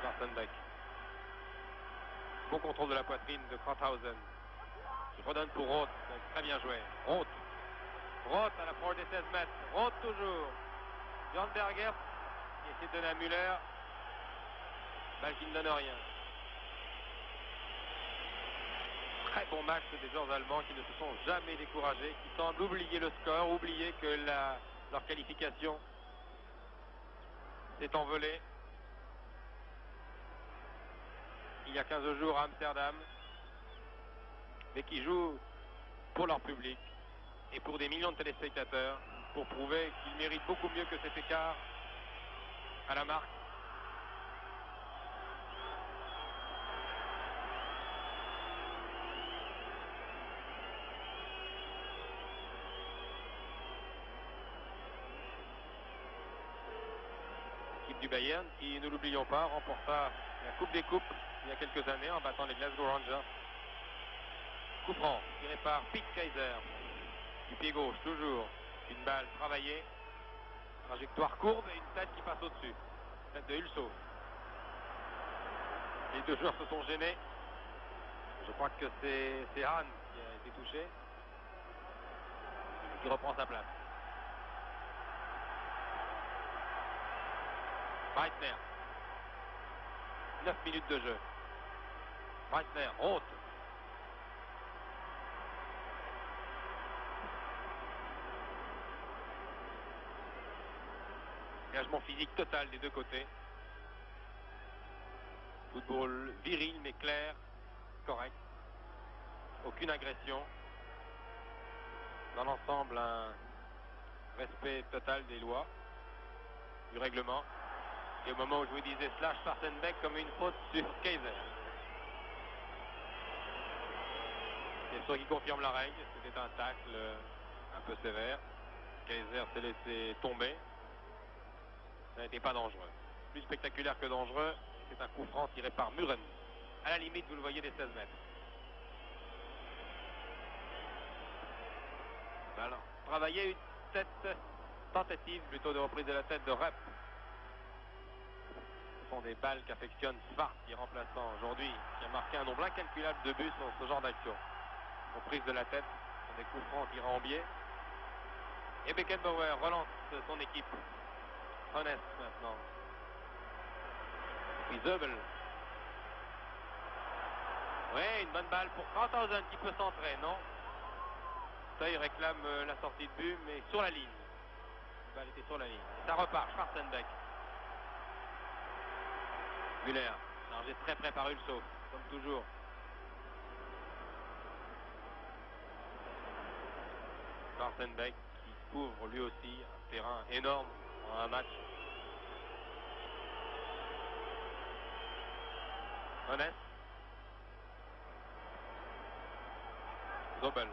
Schwarzenbeck. Bon contrôle de la poitrine de Krauthausen. Il redonne pour Roth. Très bien joué. Roth à l'approche des 16 mètres. Roth toujours. Björn Berger qui essaie de donner à Müller. Balle qui ne donne rien. Très bon match des joueurs allemands qui ne se sont jamais découragés, qui semblent oublier le score, oublier que leur qualification s'est envolée il y a 15 jours à Amsterdam, mais qui jouent pour leur public et pour des millions de téléspectateurs pour prouver qu'ils méritent beaucoup mieux que cet écart à la marque. Du Bayern qui, ne l'oublions pas, remporta la Coupe des Coupes il y a quelques années en battant les Glasgow Rangers. Coup franc tiré par Pete Kaiser du pied gauche, toujours une balle travaillée, trajectoire courbe et une tête qui passe au-dessus, tête de Hulso. Les deux joueurs se sont gênés. Je crois que c'est Hahn qui a été touché, qui reprend sa place. Breitner. 9 minutes de jeu. Breitner, Roth. Engagement physique total des deux côtés. Football viril mais clair, correct. Aucune agression. Dans l'ensemble, un respect total des lois, du règlement. Et au moment où je vous disais slash Schwarzenbeck comme une faute sur Kaiser. C'est sûr qui confirme la règle, c'était un tacle un peu sévère. Kaiser s'est laissé tomber. Ça n'était pas dangereux. Plus spectaculaire que dangereux, c'est un coup franc tiré par Muren. À la limite, vous le voyez, des 16 mètres. Alors, travailler une tentative plutôt de reprise de la tête de Rep. Ce sont des balles qu'affectionne Svart, qui est remplaçant aujourd'hui, qui a marqué un nombre incalculable de buts sur ce genre d'action. Reprise de la tête, sur des coups francs tirés en biais. Et Beckenbauer relance son équipe. Honest maintenant. Et puis Zöbel. Oui, une bonne balle pour Krauthausen qui peut centrer, non? Ça, il réclame la sortie de but, mais sur la ligne. La balle était sur la ligne. Et ça repart, Schwarzenbeck. Müller, chargé très près par Hulso, comme toujours. Schwarzenbeck qui couvre lui aussi un terrain énorme en un match. Honest. Zöbel.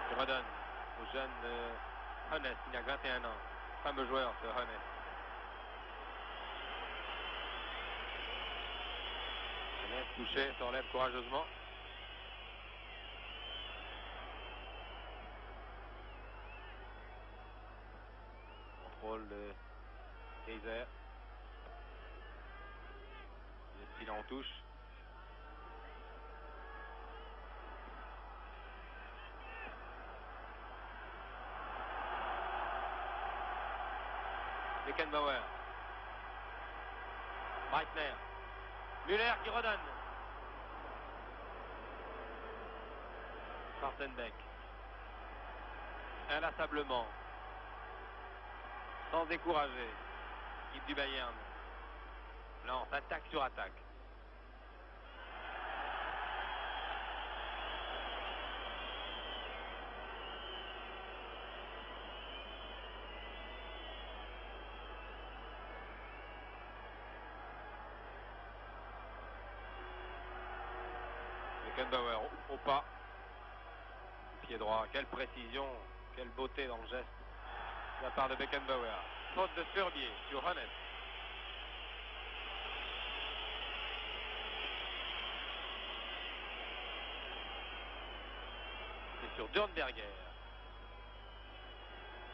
Il redonne au jeune Honest, il a 21 ans. Fameux joueur, ce Honest. Honest touché, se relève courageusement. Contrôle de Kaiser. Il en touche. Beckenbauer. Breitner. Müller qui redonne. Schwarzenbeck. Inlassablement. Sans décourager. Équipe du Bayern. Lance attaque sur attaque. Beckenbauer au pas. Pied droit, quelle précision, quelle beauté dans le geste de la part de Beckenbauer. Faute de Furbier sur Hannes. Et sur Dornberger.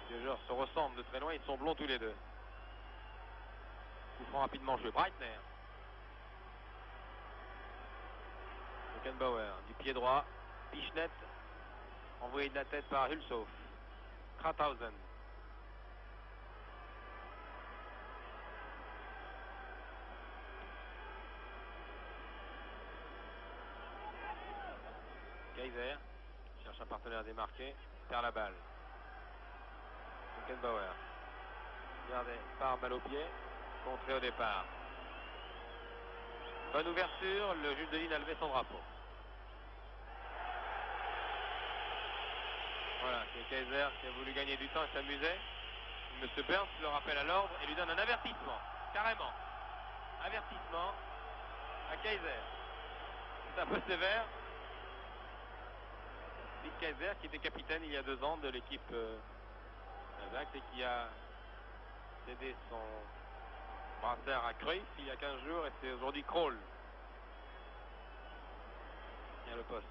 Les joueurs se ressemblent de très loin, ils sont blonds tous les deux. Coup franc rapidement joué. Breitner. Beckenbauer, du pied droit. Pichnet, envoyé de la tête par Hulshoff. Krauthausen. Kaiser cherche un partenaire démarqué, perd la balle. Beckenbauer. Regardez, part balle au pied, contré au départ. Bonne ouverture, le Jules Delisle a levé son drapeau. Voilà, c'est Kaiser qui a voulu gagner du temps et s'amuser. Monsieur Burns le rappelle à l'ordre et lui donne un avertissement, carrément. Avertissement à Kaiser. C'est un peu sévère. Dick Kaiser qui était capitaine il y a 2 ans de l'équipe Ajax et qui a cédé son brassard à Cruyff il y a 15 jours et c'est aujourd'hui Kroll qui a le poste.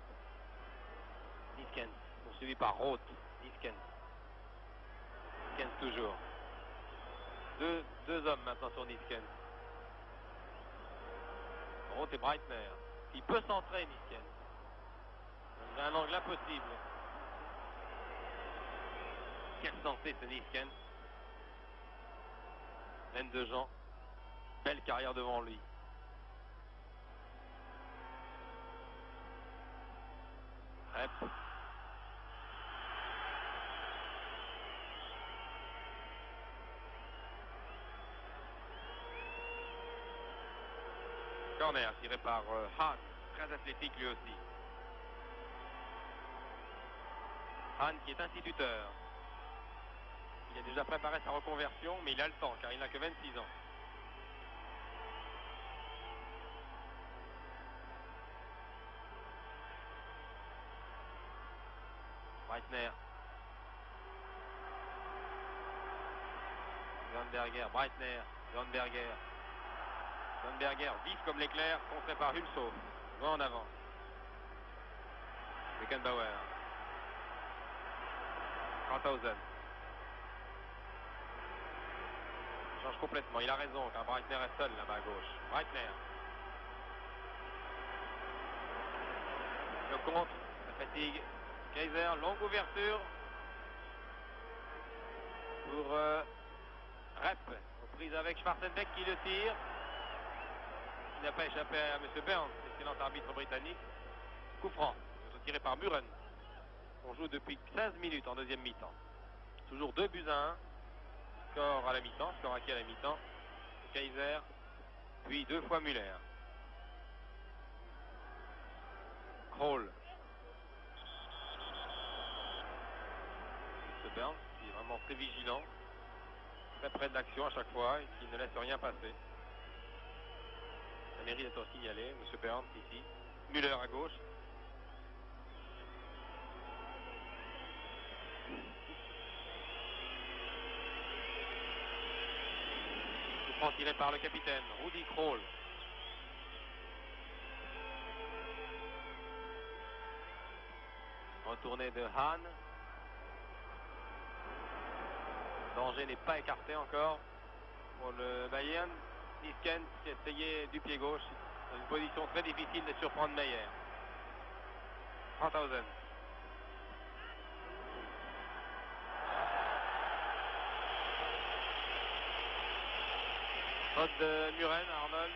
Niskens, poursuivi par Roth. Niskens. Niskens toujours. Deux hommes maintenant sur Niskens. Roth et Breitner. Il peut centrer Niskens. Il a un angle impossible. Quelle santé ce Niskens. Laine de Jean. Belle carrière devant lui. Rep. Corner tiré par Hahn, très athlétique lui aussi. Hahn qui est instituteur. Il a déjà préparé sa reconversion, mais il a le temps car il n'a que 26 ans. Breitner. Dornberger, Breitner, Dornberger. Dornberger, vif comme l'éclair, contré par Hulshoff. Va en avant. Beckenbauer. Krauthausen. Change complètement, il a raison car Breitner est seul là-bas à gauche. Breitner. Le contre, la fatigue. Kaiser, longue ouverture pour Rep, reprise avec Schwarzenbeck qui le tire. Il n'a pas échappé à M. Burns, excellent arbitre britannique. Coup franc, tiré par Muren. On joue depuis 15 minutes en deuxième mi-temps. Toujours 2-1. Score à la mi-temps, score acquis à la mi-temps. Kaiser, puis 2 fois Müller. Kroll. M. Burns qui est vraiment très vigilant, très près de l'action à chaque fois et qui ne laisse rien passer. Ça mérite d'être signalé. M. Burns ici. Müller à gauche. Coup franc tiré par le capitaine, Rudi Kroll. Retourné de Hahn. Danger n'est pas écarté encore pour le Bayern. Niskens qui a essayé du pied gauche dans une position très difficile de surprendre Meyer. Krauthausen. Faute de Muren à Arnold.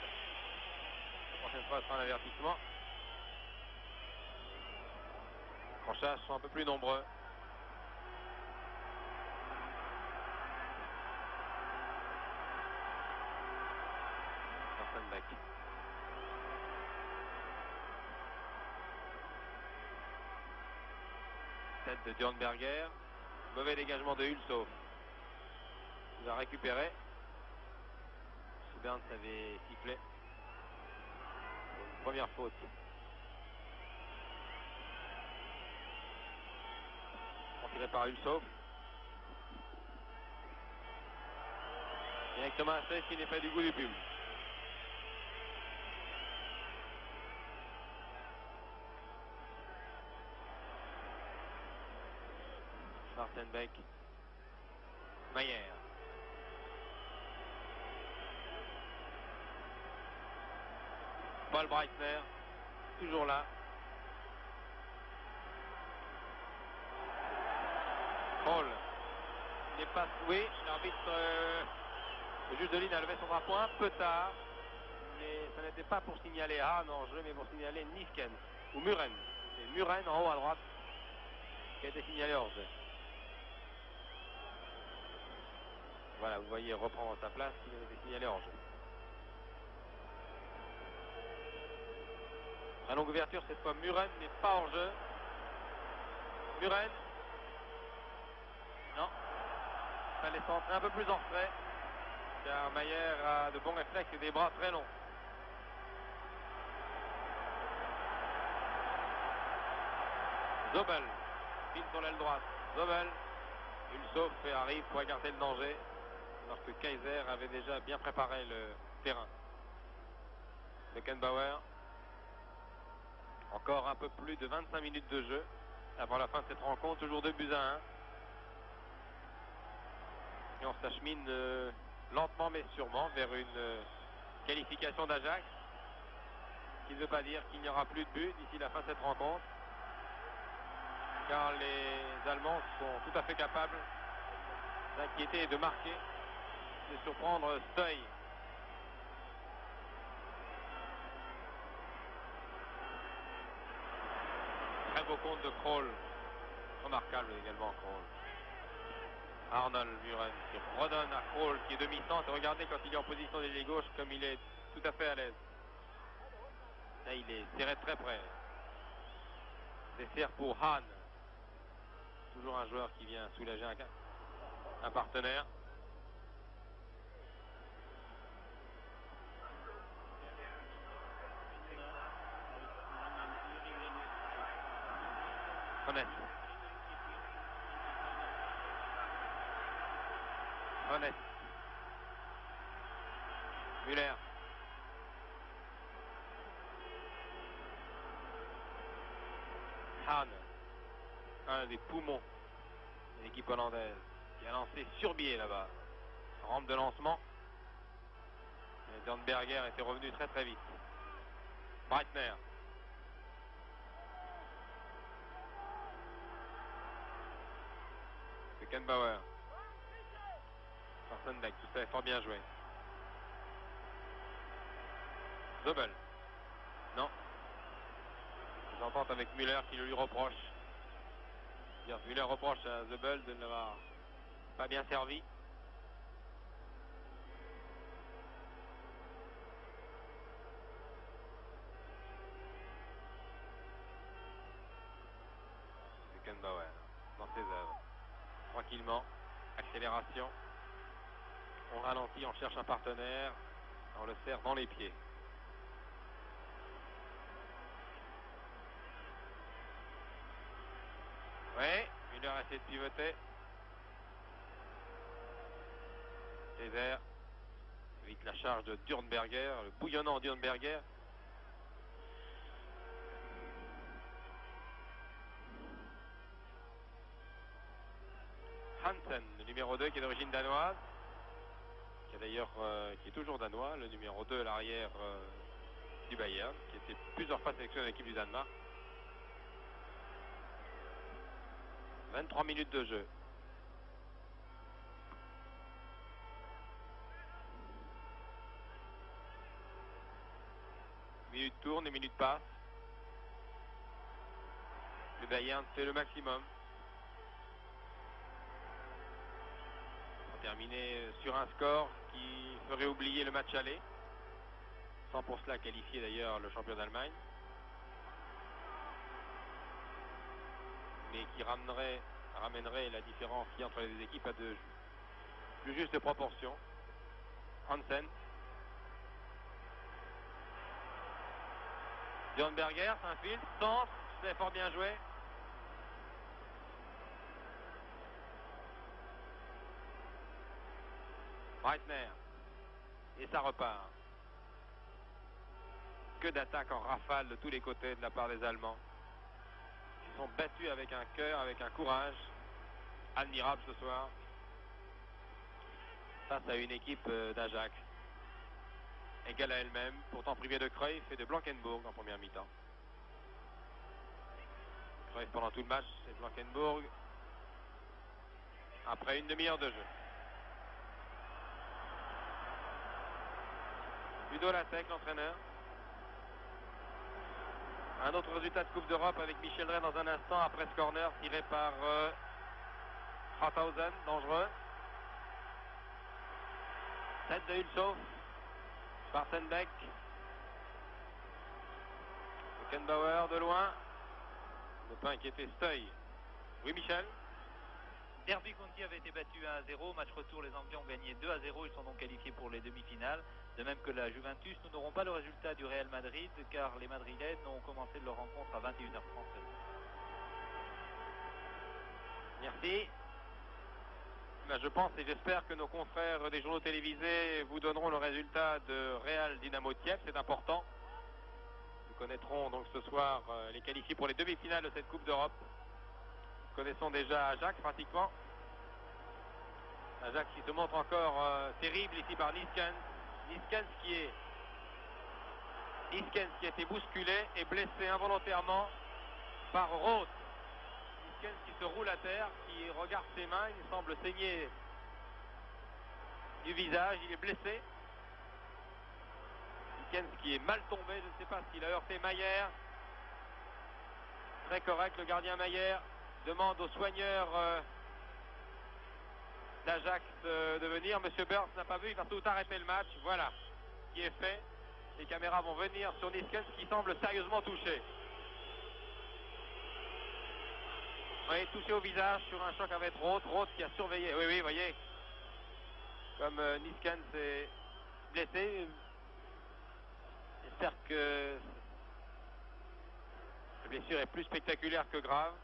La prochaine fois, ce sera un avertissement. Les accrochages sont un peu plus nombreux. Schwarzenbeck. Tête de Dornberger. Mauvais dégagement de Hulshoff. Il va récupérer. Burns avait sifflé. Une première faute par Ulsov. Directement à 16 qui n'est pas du goût du public. Martenbeck. Mayer. Paul Breitner. Toujours là. Kroll. Il n'est pas oui, l'arbitre le juge de ligne a levé son drapeau un peu tard, mais ça n'était pas pour signaler Hahn en jeu, mais pour signaler Niskanen ou Muren. C'est Muren en haut à droite qui a été signalé hors jeu. Voilà, vous voyez reprendre sa place, il a été signalé hors jeu. À longue ouverture, cette fois Muren n'est pas hors jeu. Muren. Non. Ça laisse entrer un peu plus en retrait. Car Mayer a de bons réflexes et des bras très longs. Zobel. File sur l'aile droite. Zobel. Ulsov arrive pour écarter le danger. Alors que Kaiser avait déjà bien préparé le terrain. Beckenbauer. Encore un peu plus de 25 minutes de jeu avant la fin de cette rencontre, toujours 2-1. Et on s'achemine lentement mais sûrement vers une qualification d'Ajax, qui ne veut pas dire qu'il n'y aura plus de but d'ici la fin de cette rencontre, car les Allemands sont tout à fait capables d'inquiéter et de marquer, de surprendre Stoy. Très beau compte de Kroll. Remarquable également Kroll. Arnold Muren qui redonne à Kroll qui est demi-centre. Regardez quand il est en position d'ailier gauche comme il est tout à fait à l'aise. Là il est serré très près. Dessert pour Hahn. Toujours un joueur qui vient soulager un partenaire. Honnête. Honnête. Müller. Hahn. Un des poumons de l'équipe hollandaise qui a lancé sur biais là-bas. Rampe de lancement. Et Dornberger était revenu très très vite. Breitner. Beckenbauer. Martenbeck, tout ça est fort bien joué. Zobel. Non. Il s'entend avec Müller qui le lui reproche. Müller reproche à Zobel de ne l'avoir pas bien servi. Beckenbauer dans ses œuvres. Tranquillement. Accélération. On ralentit, on cherche un partenaire. On le serre dans les pieds. Oui, Müller essaie de pivoter. Kaiser évite la charge de Dornberger, le bouillonnant Dornberger. Hansen, le numéro 2 qui est d'origine danoise, qui est d'ailleurs qui est toujours danois, le numéro 2 à l'arrière du Bayern, qui était plusieurs fois sélectionné à l'équipe du Danemark. 23 minutes de jeu. Minutes tournent et minutes passent. Le Bayern fait le maximum. Pour terminer sur un score qui ferait oublier le match aller. Sans pour cela qualifier d'ailleurs le champion d'Allemagne. Mais qui ramènerait la différence qui entre les deux équipes à de plus justes proportions. Hansen. Dornberger s'infile, centre, c'est fort bien joué. Breitner. Et ça repart. Que d'attaques en rafale de tous les côtés de la part des Allemands. Ils sont battus avec un cœur, avec un courage admirable ce soir. Face à une équipe d'Ajax. Égale à elle-même, pourtant privée de Cruyff et de Blankenburg en première mi-temps. Cruyff pendant tout le match, c'est Blankenburg. Après une demi-heure de jeu. Udo Lattek, l'entraîneur. Un autre résultat de Coupe d'Europe avec Michel Rey dans un instant après ce corner tiré par Harthausen, dangereux. Tête de Hulshoff. Schwarzenbeck. Beckenbauer de loin. Ne pas inquiéter Steuil. Oui, Michel. Derby County avait été battu 1-0. Match retour, les Anglais ont gagné 2-0. Ils sont donc qualifiés pour les demi-finales. De même que la Juventus, nous n'aurons pas le résultat du Real Madrid car les Madrilènes ont commencé leur rencontre à 21h30. Merci. Je pense et j'espère que nos confrères des journaux télévisés vous donneront le résultat de Real Dynamo Kiev. C'est important. Nous connaîtrons donc ce soir les qualifiés pour les demi-finales de cette Coupe d'Europe. Nous connaissons déjà Ajax pratiquement. Ajax qui se montre encore terrible ici par Niskens. Niskens qui a été bousculé et blessé involontairement par Roth. Niskens qui se roule à terre, qui regarde ses mains, il semble saigner du visage, il est blessé. Niskens qui est mal tombé, je ne sais pas s'il a heurté Mayer. Très correct, le gardien Mayer demande aux soigneurs d'Ajax de venir. Monsieur Burns n'a pas vu, il va tout arrêter le match. Voilà, qui est fait. Les caméras vont venir sur Niskens qui semble sérieusement touché. Oui, touché au visage sur un choc avec Roth. Roth qui a surveillé. Oui, vous voyez. Comme Niskens est blessé. J'espère que la blessure est plus spectaculaire que grave.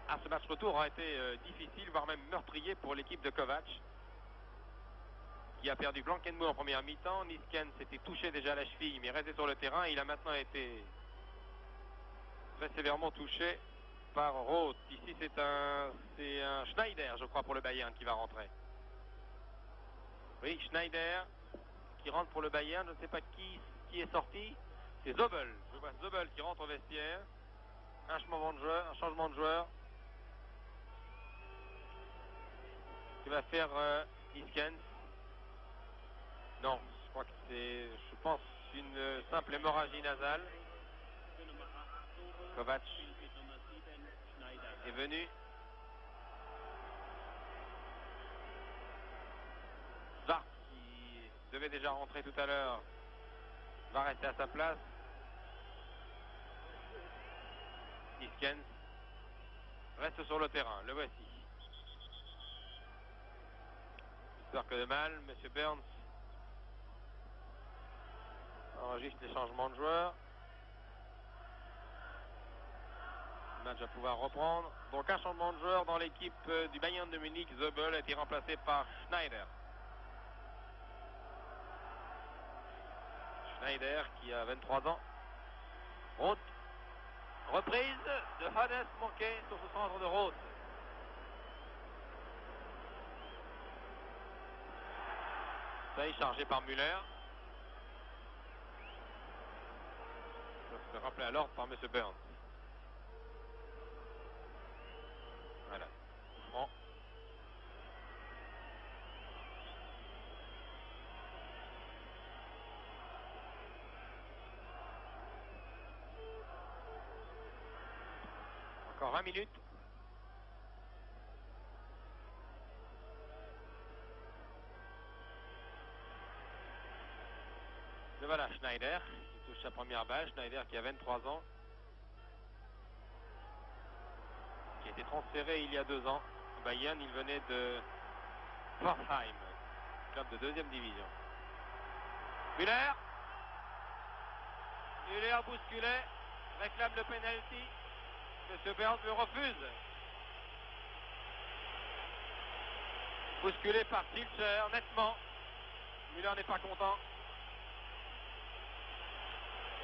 Ah, ce match retour a été difficile, voire même meurtrier pour l'équipe de Kovac, qui a perdu Blankenburg en première mi-temps. Niskens s'était touché déjà à la cheville, mais resté sur le terrain. Il a maintenant été très sévèrement touché par Roth. Ici, c'est un Schneider, je crois, pour le Bayern qui va rentrer. Oui, Schneider qui rentre pour le Bayern. Je ne sais pas qui est sorti. C'est Zobel. Je vois Zobel qui rentre au vestiaire. Un changement de joueur. Qui va faire Niskens. Non, je crois que c'est, je pense, une simple hémorragie nasale. Kovac est venu. Zwart, qui devait déjà rentrer tout à l'heure, va rester à sa place. Niskens reste sur le terrain, le voici. Histoire que de mal, Monsieur Burns enregistre les changements de joueurs. Le match va pouvoir reprendre. Donc un changement de joueur dans l'équipe du Bayern de Munich. Zobel a été remplacé par Schneider. Schneider qui a 23 ans. Roth. Reprise de Hannes manquée sur ce centre de Roth. Ça est chargé par Müller. Se rappeler à l'ordre par M. Burns. Voilà. Franc. Encore 20 minutes. Le voilà Schneider. Il touche sa première balle. Schneider qui a 23 ans. Qui a été transféré il y a 2 ans. Bayern, il venait de Pforzheim, club de 2e division. Müller. Müller bousculé. Réclame le penalty. M. Burns le refuse. Bousculé par Tilcher, nettement. Müller n'est pas content.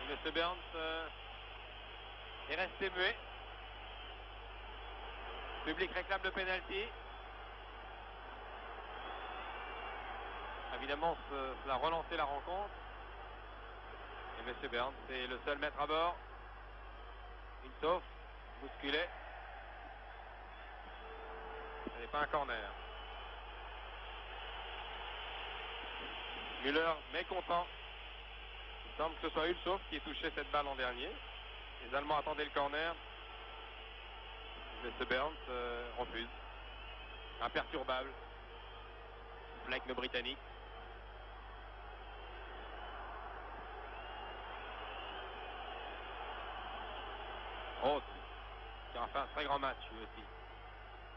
Et M. Burns est resté muet. Le public réclame le pénalty. Évidemment, cela a relancé la rencontre. Et M. Burns est le seul maître à bord. Il sauve, bousculé. Ce n'est pas un corner. Müller mécontent. Il semble que ce soit Hulshoff qui ait touché cette balle en dernier. Les Allemands attendaient le corner. M. Burns refuse. Imperturbable. Fleck le Britannique. Roth, qui a fait un très grand match lui aussi.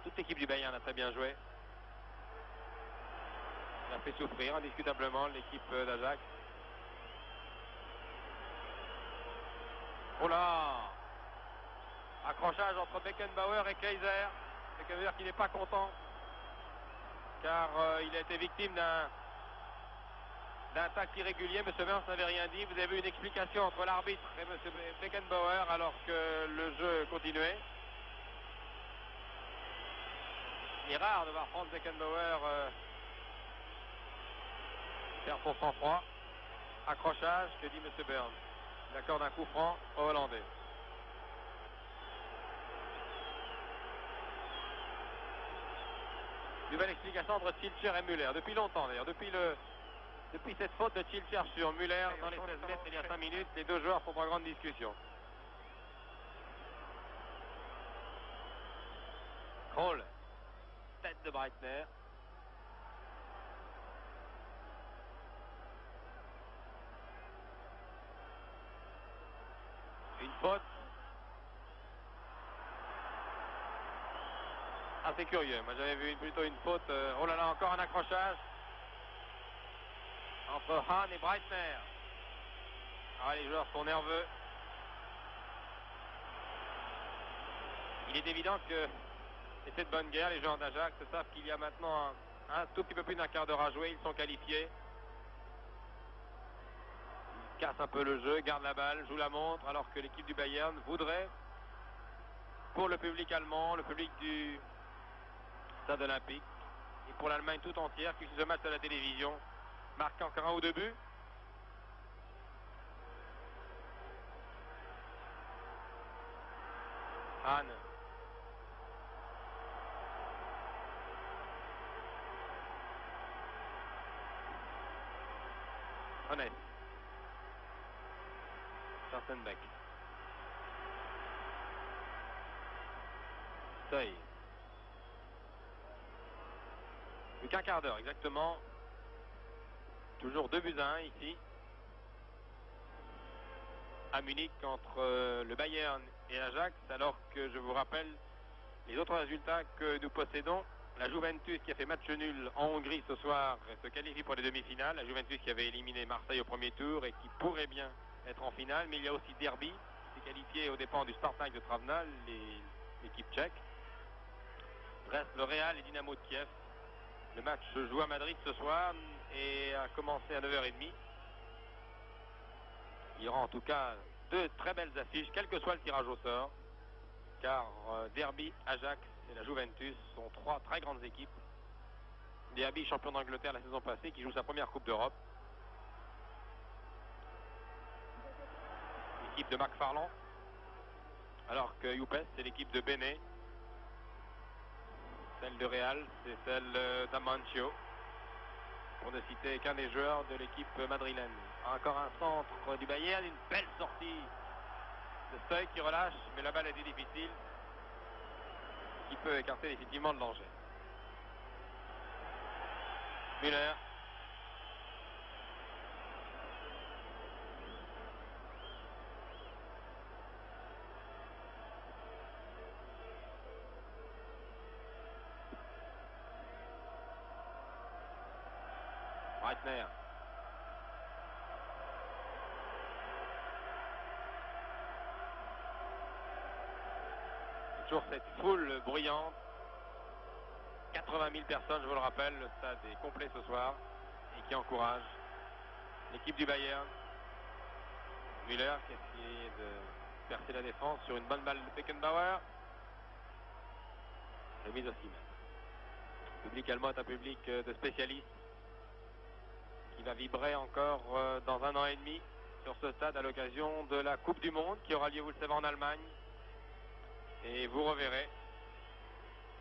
Toute l'équipe du Bayern a très bien joué. Il a fait souffrir indiscutablement l'équipe d'Ajax. Oh là! Accrochage entre Beckenbauer et Kaiser. Kaiser qui n'est pas content car il a été victime d'un tacle irrégulier. M. Burns n'avait rien dit. Vous avez vu une explication entre l'arbitre et M. Beckenbauer alors que le jeu continuait. Il est rare de voir Franz Beckenbauer faire son sang-froid. Accrochage, que dit M. Burns. Il accorde un coup franc aux Hollandais. Nouvelle explication entre Tilcher et Müller. Depuis longtemps d'ailleurs. Depuis cette faute de Tilcher sur Müller dans les 16 mètres il y a 5 minutes, les deux joueurs sont en grande discussion. Kroll, tête de Breitner. Une faute. Assez curieux. Moi j'avais vu plutôt une faute. Oh là là, encore un accrochage entre Hahn et Breitner. Ah, les joueurs sont nerveux. Il est évident que c'était de bonne guerre. Les joueurs d'Ajax savent qu'il y a maintenant un tout petit peu plus d'un quart d'heure à jouer. Ils sont qualifiés. Ils cassent un peu le jeu, gardent la balle, jouent la montre, alors que l'équipe du Bayern voudrait, pour le public allemand, le public du Stade olympique, et pour l'Allemagne tout entière, qui suit ce match à la télévision, marque encore un ou deux buts. Hahn. Honnête. Schartenbeck. Seuil. Plus qu'un quart d'heure exactement. Toujours 2-1 ici. À Munich entre le Bayern et l'Ajax, alors que je vous rappelle les autres résultats que nous possédons. La Juventus qui a fait match nul en Hongrie ce soir se qualifie pour les demi-finales. La Juventus qui avait éliminé Marseille au premier tour et qui pourrait bien être en finale. Mais il y a aussi Derby qui s'est qualifié aux dépens du Spartak de Travnal, l'équipe tchèque. Reste le Real et Dynamo de Kiev. Le match se joue à Madrid ce soir et a commencé à 9h30. Il y aura en tout cas deux très belles affiches, quel que soit le tirage au sort. Car Derby, Ajax et la Juventus sont trois très grandes équipes. Derby, champion d'Angleterre la saison passée, qui joue sa première Coupe d'Europe. L'équipe de McFarland. Alors que Youpes, c'est l'équipe de Benet. Celle de Real, c'est celle d'Amancio. Pour ne citer qu'un des joueurs de l'équipe madrilène. Encore un centre du Bayern, une belle sortie de Seuil qui relâche, mais la balle était difficile. Qui peut écarter définitivement le danger. Müller. Breitner. Toujours cette foule bruyante. 80 000 personnes, je vous le rappelle, le stade est complet ce soir et qui encourage l'équipe du Bayern. Müller qui a essayé de percer la défense sur une bonne balle de Beckenbauer. Remise aussi même. Le public allemand est un public de spécialistes qui va vibrer encore dans 1 an et demi sur ce stade à l'occasion de la Coupe du Monde qui aura lieu, vous le savez, en Allemagne. Et vous reverrez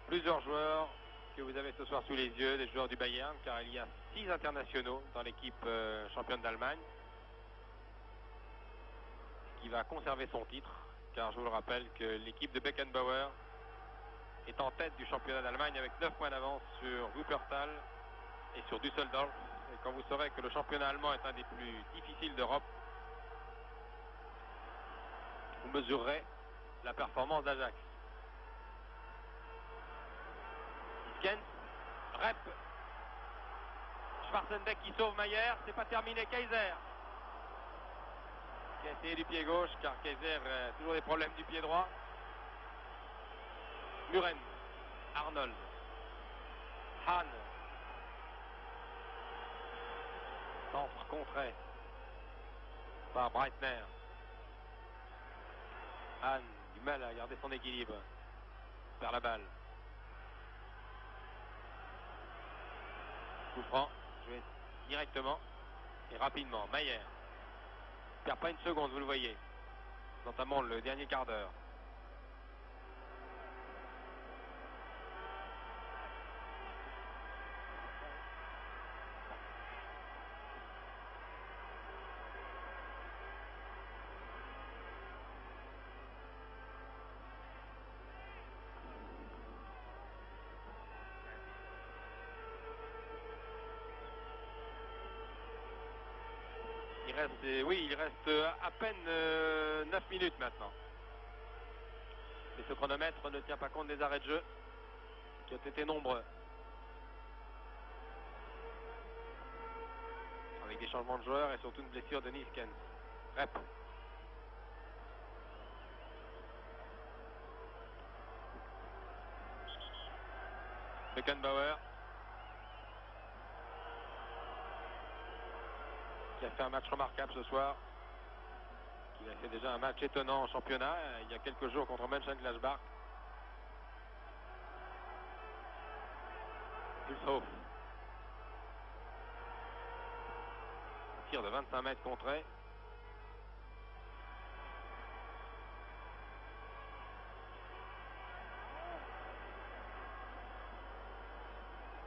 plusieurs joueurs que vous avez ce soir sous les yeux, des joueurs du Bayern, car il y a 6 internationaux dans l'équipe championne d'Allemagne qui va conserver son titre, car je vous le rappelle que l'équipe de Beckenbauer est en tête du championnat d'Allemagne avec 9 points d'avance sur Wuppertal et sur Düsseldorf. Et quand vous saurez que le championnat allemand est un des plus difficiles d'Europe, vous mesurerez la performance d'Ajax. Iskens, Rep, Schwarzenbeck qui sauve Maier, c'est pas terminé, Kaiser qui a essayé du pied gauche, car Kaiser a toujours des problèmes du pied droit. Muren, Arnold, Hahn, centre contré par Breitner. Hahn, du mal à garder son équilibre, perd la balle. Coup franc, joué directement et rapidement. Maier perd pas une seconde, vous le voyez, notamment le dernier quart d'heure. Il reste à peine 9 minutes maintenant. Et ce chronomètre ne tient pas compte des arrêts de jeu qui ont été nombreux. Avec des changements de joueurs et surtout une blessure de Niskens. Rep. Beckenbauer. Qui a fait un match remarquable ce soir. Il a fait déjà un match étonnant en championnat il y a quelques jours contre Mönchengladbach. Hulshoff. Un tir de 25 mètres contré.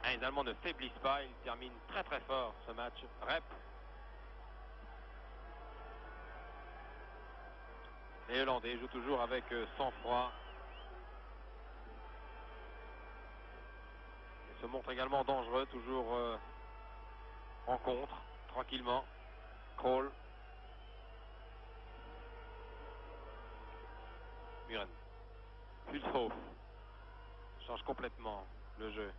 Les Allemands ne faiblissent pas, ils terminent très très fort ce match. Rep. Les Hollandais jouent toujours avec sang-froid. Ils se montrent également dangereux, toujours en contre, tranquillement. Kroll. Muren. Hulshoff. Change complètement le jeu.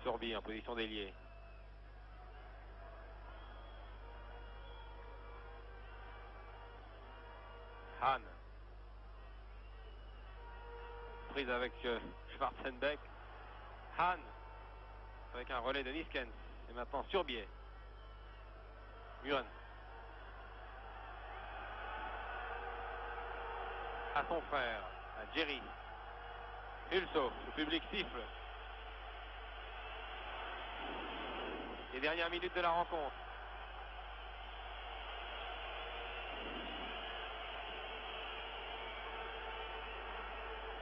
Sorby en position d'ailier. Hahn. Prise avec Schwarzenbeck. Hahn. Avec un relais de Niskens. Et maintenant Surbier. Muren. À son frère, à Jerry. Hulshoff. Le public siffle. Les dernières minutes de la rencontre.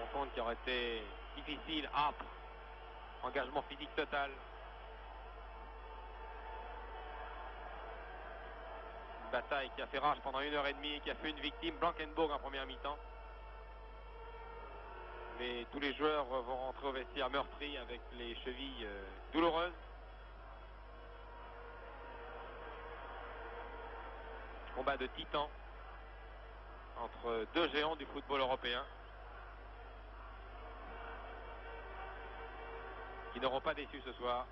Rencontre qui aurait été difficile, âpre. Engagement physique total. Une bataille qui a fait rage pendant 1h30 et qui a fait une victime, Blankenburg en première mi-temps. Mais tous les joueurs vont rentrer au vestiaire meurtris avec les chevilles douloureuses. Combat de titans entre deux géants du football européen qui n'auront pas déçu ce soir.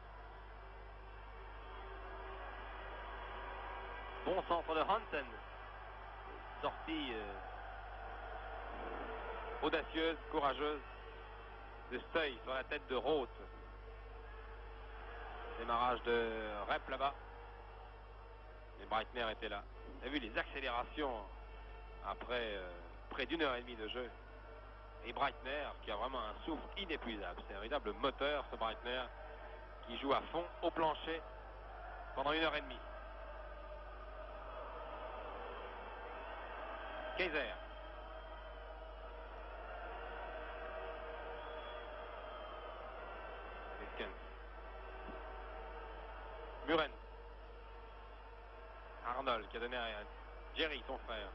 Bon centre de Hansen. Sortie audacieuse, courageuse de Steuil sur la tête de Roth. Démarrage de Rep là-bas. Et Breitner était là. Vous avez vu les accélérations après près d'une heure et demie de jeu. Et Breitner qui a vraiment un souffle inépuisable. C'est un véritable moteur, ce Breitner, qui joue à fond au plancher pendant une heure et demie. Kaiser. Muren. Arnold qui a donné à Jerry, son frère.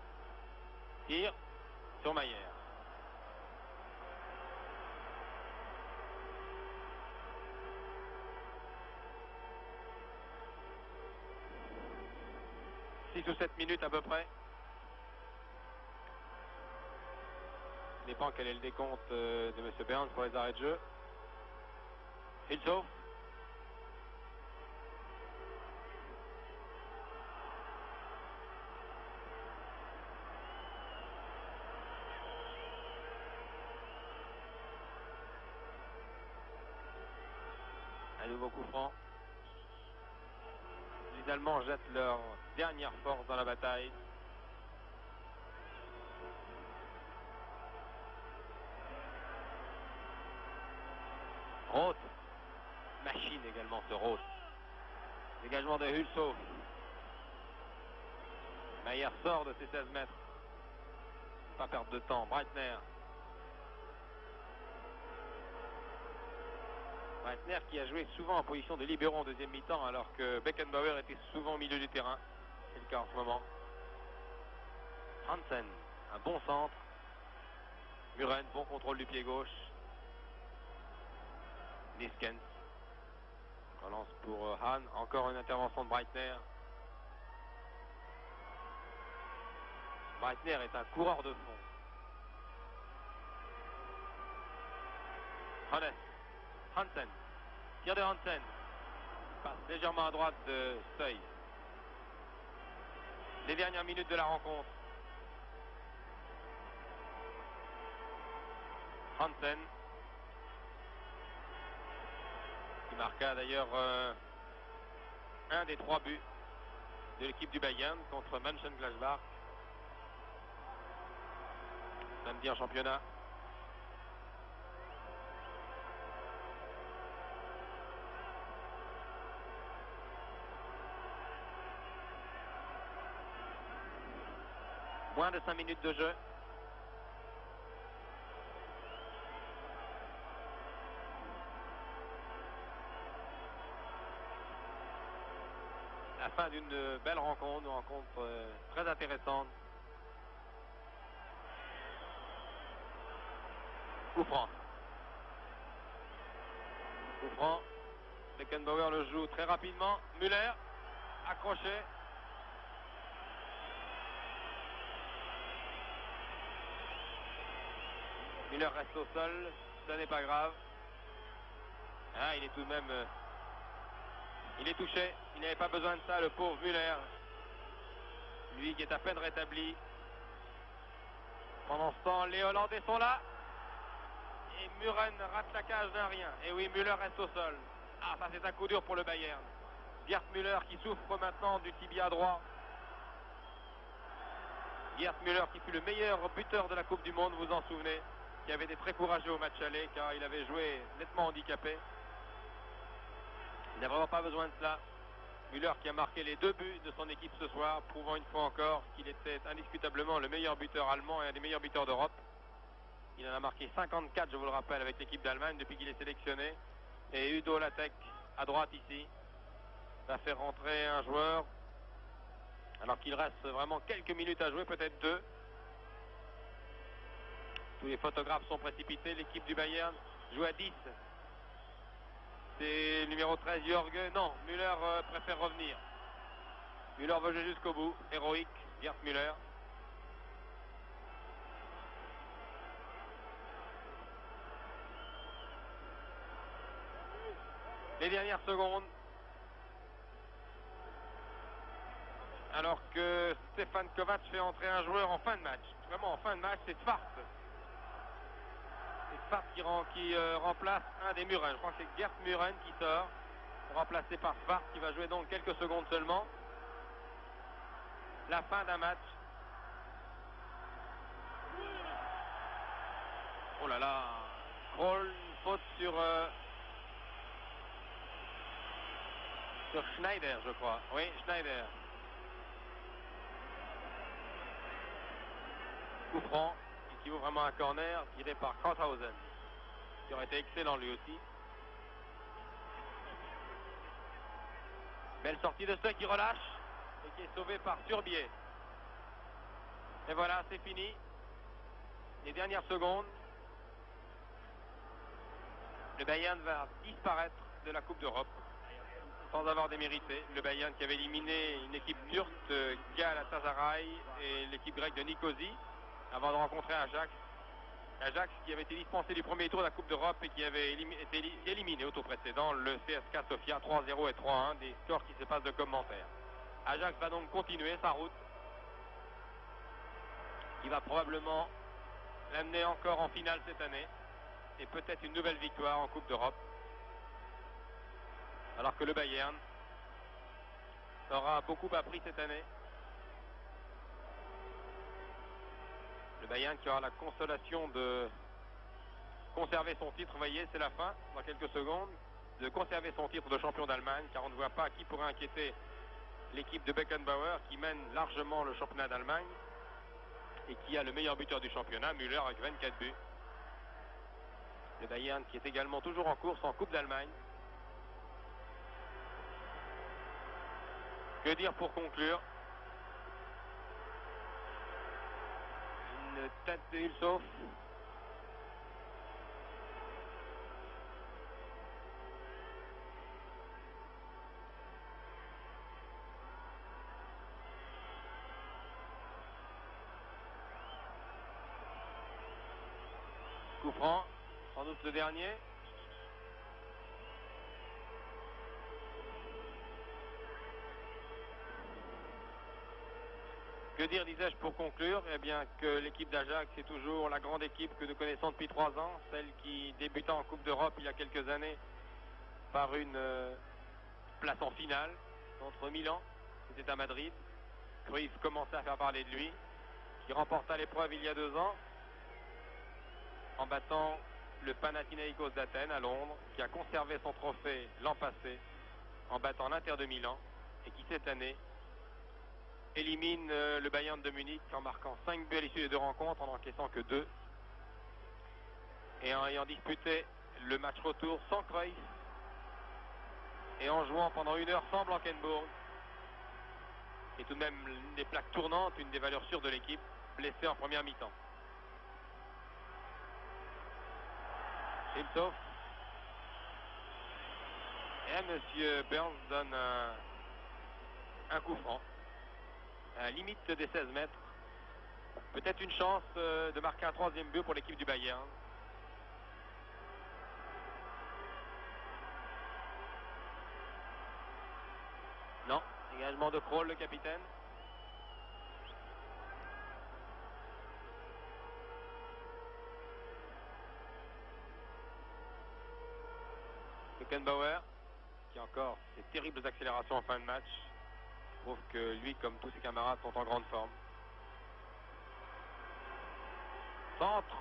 Tire sur Mayer. Six ou 7 minutes à peu près. Il dépend quel est le décompte de M. Burns pour les arrêts de jeu. Hilshoff. Un nouveau coup franc. Les Allemands jettent leur dernière force dans la bataille. Roth. Machine également ce Roth. Dégagement de Hulshoff. Mayer sort de ses 16 mètres. Pas perdre de temps. Breitner. Breitner qui a joué souvent en position de libéro en deuxième mi-temps alors que Beckenbauer était souvent au milieu du terrain. C'est le cas en ce moment. Hansen, un bon centre. Muren, bon contrôle du pied gauche. Niskens. Relance pour Hahn. Encore une intervention de Breitner. Breitner est un coureur de fond. Hannes. Hansen. Tir de Hansen. Passe légèrement à droite de Steuil. Les dernières minutes de la rencontre. Hansen. Qui marqua d'ailleurs un des 3 buts de l'équipe du Bayern contre Mönchengladbach. Samedi en championnat. Moins de 5 minutes de jeu. La fin d'une belle rencontre, une rencontre très intéressante. Coup franc. Coup franc. Beckenbauer le joue très rapidement. Müller, accroché. Müller reste au sol, ce n'est pas grave. Ah, il est tout de même... il est touché, il n'avait pas besoin de ça, le pauvre Müller. Lui qui est à peine rétabli. Pendant ce temps, les Hollandais sont là. Et Muren rate la cage d'un rien. Et oui, Müller reste au sol. Ah, ça c'est un coup dur pour le Bayern. Gerd Müller qui souffre maintenant du tibia droit. Gerd Müller qui fut le meilleur buteur de la Coupe du Monde, vous en souvenez, qui avait été très courageux au match aller car il avait joué nettement handicapé. Il n'a vraiment pas besoin de cela. Müller qui a marqué les 2 buts de son équipe ce soir, prouvant une fois encore qu'il était indiscutablement le meilleur buteur allemand et un des meilleurs buteurs d'Europe. Il en a marqué 54, je vous le rappelle, avec l'équipe d'Allemagne depuis qu'il est sélectionné. Et Udo Lattek à droite ici va faire rentrer un joueur alors qu'il reste vraiment quelques minutes à jouer, peut-être 2. Tous les photographes sont précipités. L'équipe du Bayern joue à 10. C'est le numéro 13, Jörg. Non, Müller préfère revenir. Müller veut jouer jusqu'au bout. Héroïque, Gerd Müller. Les dernières secondes. Alors que Stefan Kovac fait entrer un joueur en fin de match. Vraiment en fin de match, c'est Schwarz. C'est Svart qui remplace un des Muren. Je crois que c'est Gert Muren qui sort, remplacé par Svart qui va jouer donc quelques secondes seulement. La fin d'un match. Oh là là, Kroll, faute sur Schneider, je crois. Oui, Schneider. Coup franc, qui vaut vraiment un corner, tiré par Krauthausen, qui aurait été excellent lui aussi. Belle sortie de ceux qui relâche et qui est sauvé par Turbier. Et voilà, c'est fini. Les dernières secondes. Le Bayern va disparaître de la Coupe d'Europe sans avoir démérité. Le Bayern qui avait éliminé une équipe turque, Galatasaray, et l'équipe grecque de Nicosie avant de rencontrer Ajax. Ajax qui avait été dispensé du premier tour de la Coupe d'Europe et qui avait été éliminé au tour précédent, le CSKA Sofia 3-0 et 3-1, des scores qui se passent de commentaires. Ajax va donc continuer sa route, qui va probablement l'amener encore en finale cette année, et peut-être une nouvelle victoire en Coupe d'Europe. Alors que le Bayern aura beaucoup appris cette année. Le Bayern qui aura la consolation de conserver son titre, vous voyez, c'est la fin, dans quelques secondes, de conserver son titre de champion d'Allemagne, car on ne voit pas qui pourrait inquiéter l'équipe de Beckenbauer, qui mène largement le championnat d'Allemagne, et qui a le meilleur buteur du championnat, Müller, avec 24 buts. Le Bayern qui est également toujours en course en Coupe d'Allemagne. Que dire pour conclure? Une tête de Hülshoff. Coup franc, sans doute le dernier. Que dire, disais-je, pour conclure? Eh bien, que l'équipe d'Ajax est toujours la grande équipe que nous connaissons depuis 3 ans, celle qui débuta en Coupe d'Europe il y a quelques années par une place en finale contre Milan, c'était à Madrid. Cruyff commençait à faire parler de lui, qui remporta l'épreuve il y a 2 ans en battant le Panathinaikos d'Athènes à Londres, qui a conservé son trophée l'an passé en battant l'Inter de Milan, et qui cette année élimine le Bayern de Munich en marquant 5 buts à l'issue des 2 rencontres, en encaissant que 2, et en ayant disputé le match retour sans Cruyff et en jouant pendant 1 heure sans Blankenburg, qui est tout de même une des plaques tournantes, une des valeurs sûres de l'équipe, blessé en première mi-temps. Hülshoff. Et M. Burns donne un coup franc à la limite des 16 mètres. Peut-être une chance de marquer un 3e but pour l'équipe du Bayern. Non, dégagement de Kroll, le capitaine. Beckenbauer, qui a encore ces terribles accélérations en fin de match, prouve que lui, comme tous ses camarades, sont en grande forme. Centre.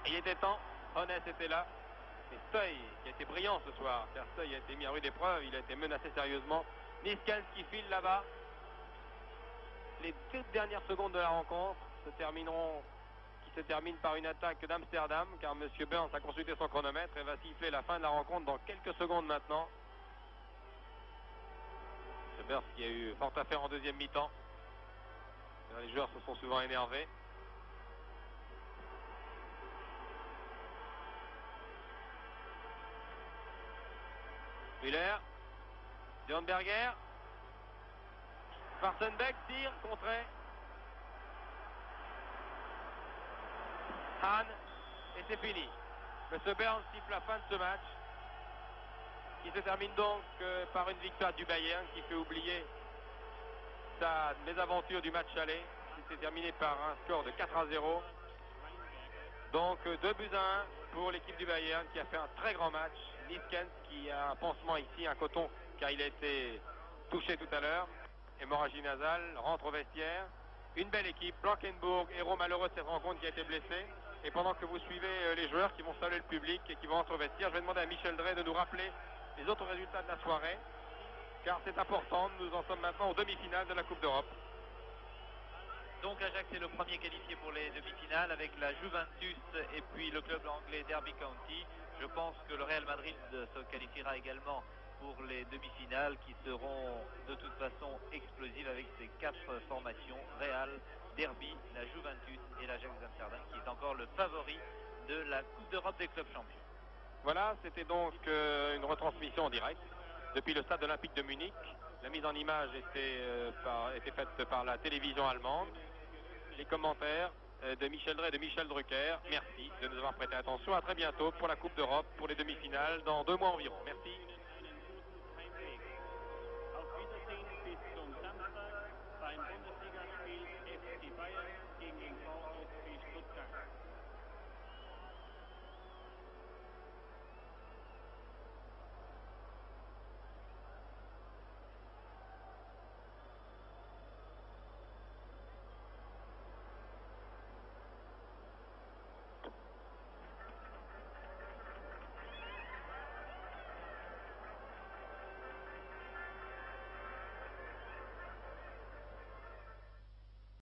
Il était temps. Honest était là. Et Stoy, qui a été brillant ce soir, car Stoy a été mis à rude épreuve, il a été menacé sérieusement. Niskens qui file là-bas. Les toutes dernières secondes de la rencontre se terminent par une attaque d'Amsterdam, car M. Burns a consulté son chronomètre et va siffler la fin de la rencontre dans quelques secondes maintenant. M. Burns qui a eu fort à faire en 2e mi-temps. Les joueurs se sont souvent énervés. Müller, Dornberger, Schwarzenbeck tire, contré. Hahn, et c'est fini. M. Burns siffle la fin de ce match, qui se termine donc par une victoire du Bayern, qui fait oublier sa mésaventure du match aller, qui s'est terminé par un score de 4-0. Donc 2 buts à 1 pour l'équipe du Bayern qui a fait un très grand match. Niskens qui a un pansement ici, un coton, car il a été touché tout à l'heure. Hémorragie nasale, rentre au vestiaire. Une belle équipe, Blankenburg, héros malheureux de cette rencontre qui a été blessé. Et pendant que vous suivez les joueurs qui vont saluer le public et qui vont rentrer au vestiaire, je vais demander à Michel Drey de nous rappeler les autres résultats de la soirée, car c'est important, nous en sommes maintenant aux demi-finales de la Coupe d'Europe. Donc Ajax est le premier qualifié pour les demi-finales avec la Juventus et puis le club anglais Derby County. Je pense que le Real Madrid se qualifiera également pour les demi-finales qui seront de toute façon explosives avec ces 4 formations, Real, Derby, la Juventus et l'Ajax d'Amsterdam qui est encore le favori de la Coupe d'Europe des clubs champions. Voilà, c'était donc une retransmission en direct depuis le stade olympique de Munich. La mise en image était faite par la télévision allemande. Les commentaires de Michel Drey et de Michel Drucker. Merci de nous avoir prêté attention. À très bientôt pour la Coupe d'Europe, pour les demi-finales, dans 2 mois environ. Merci.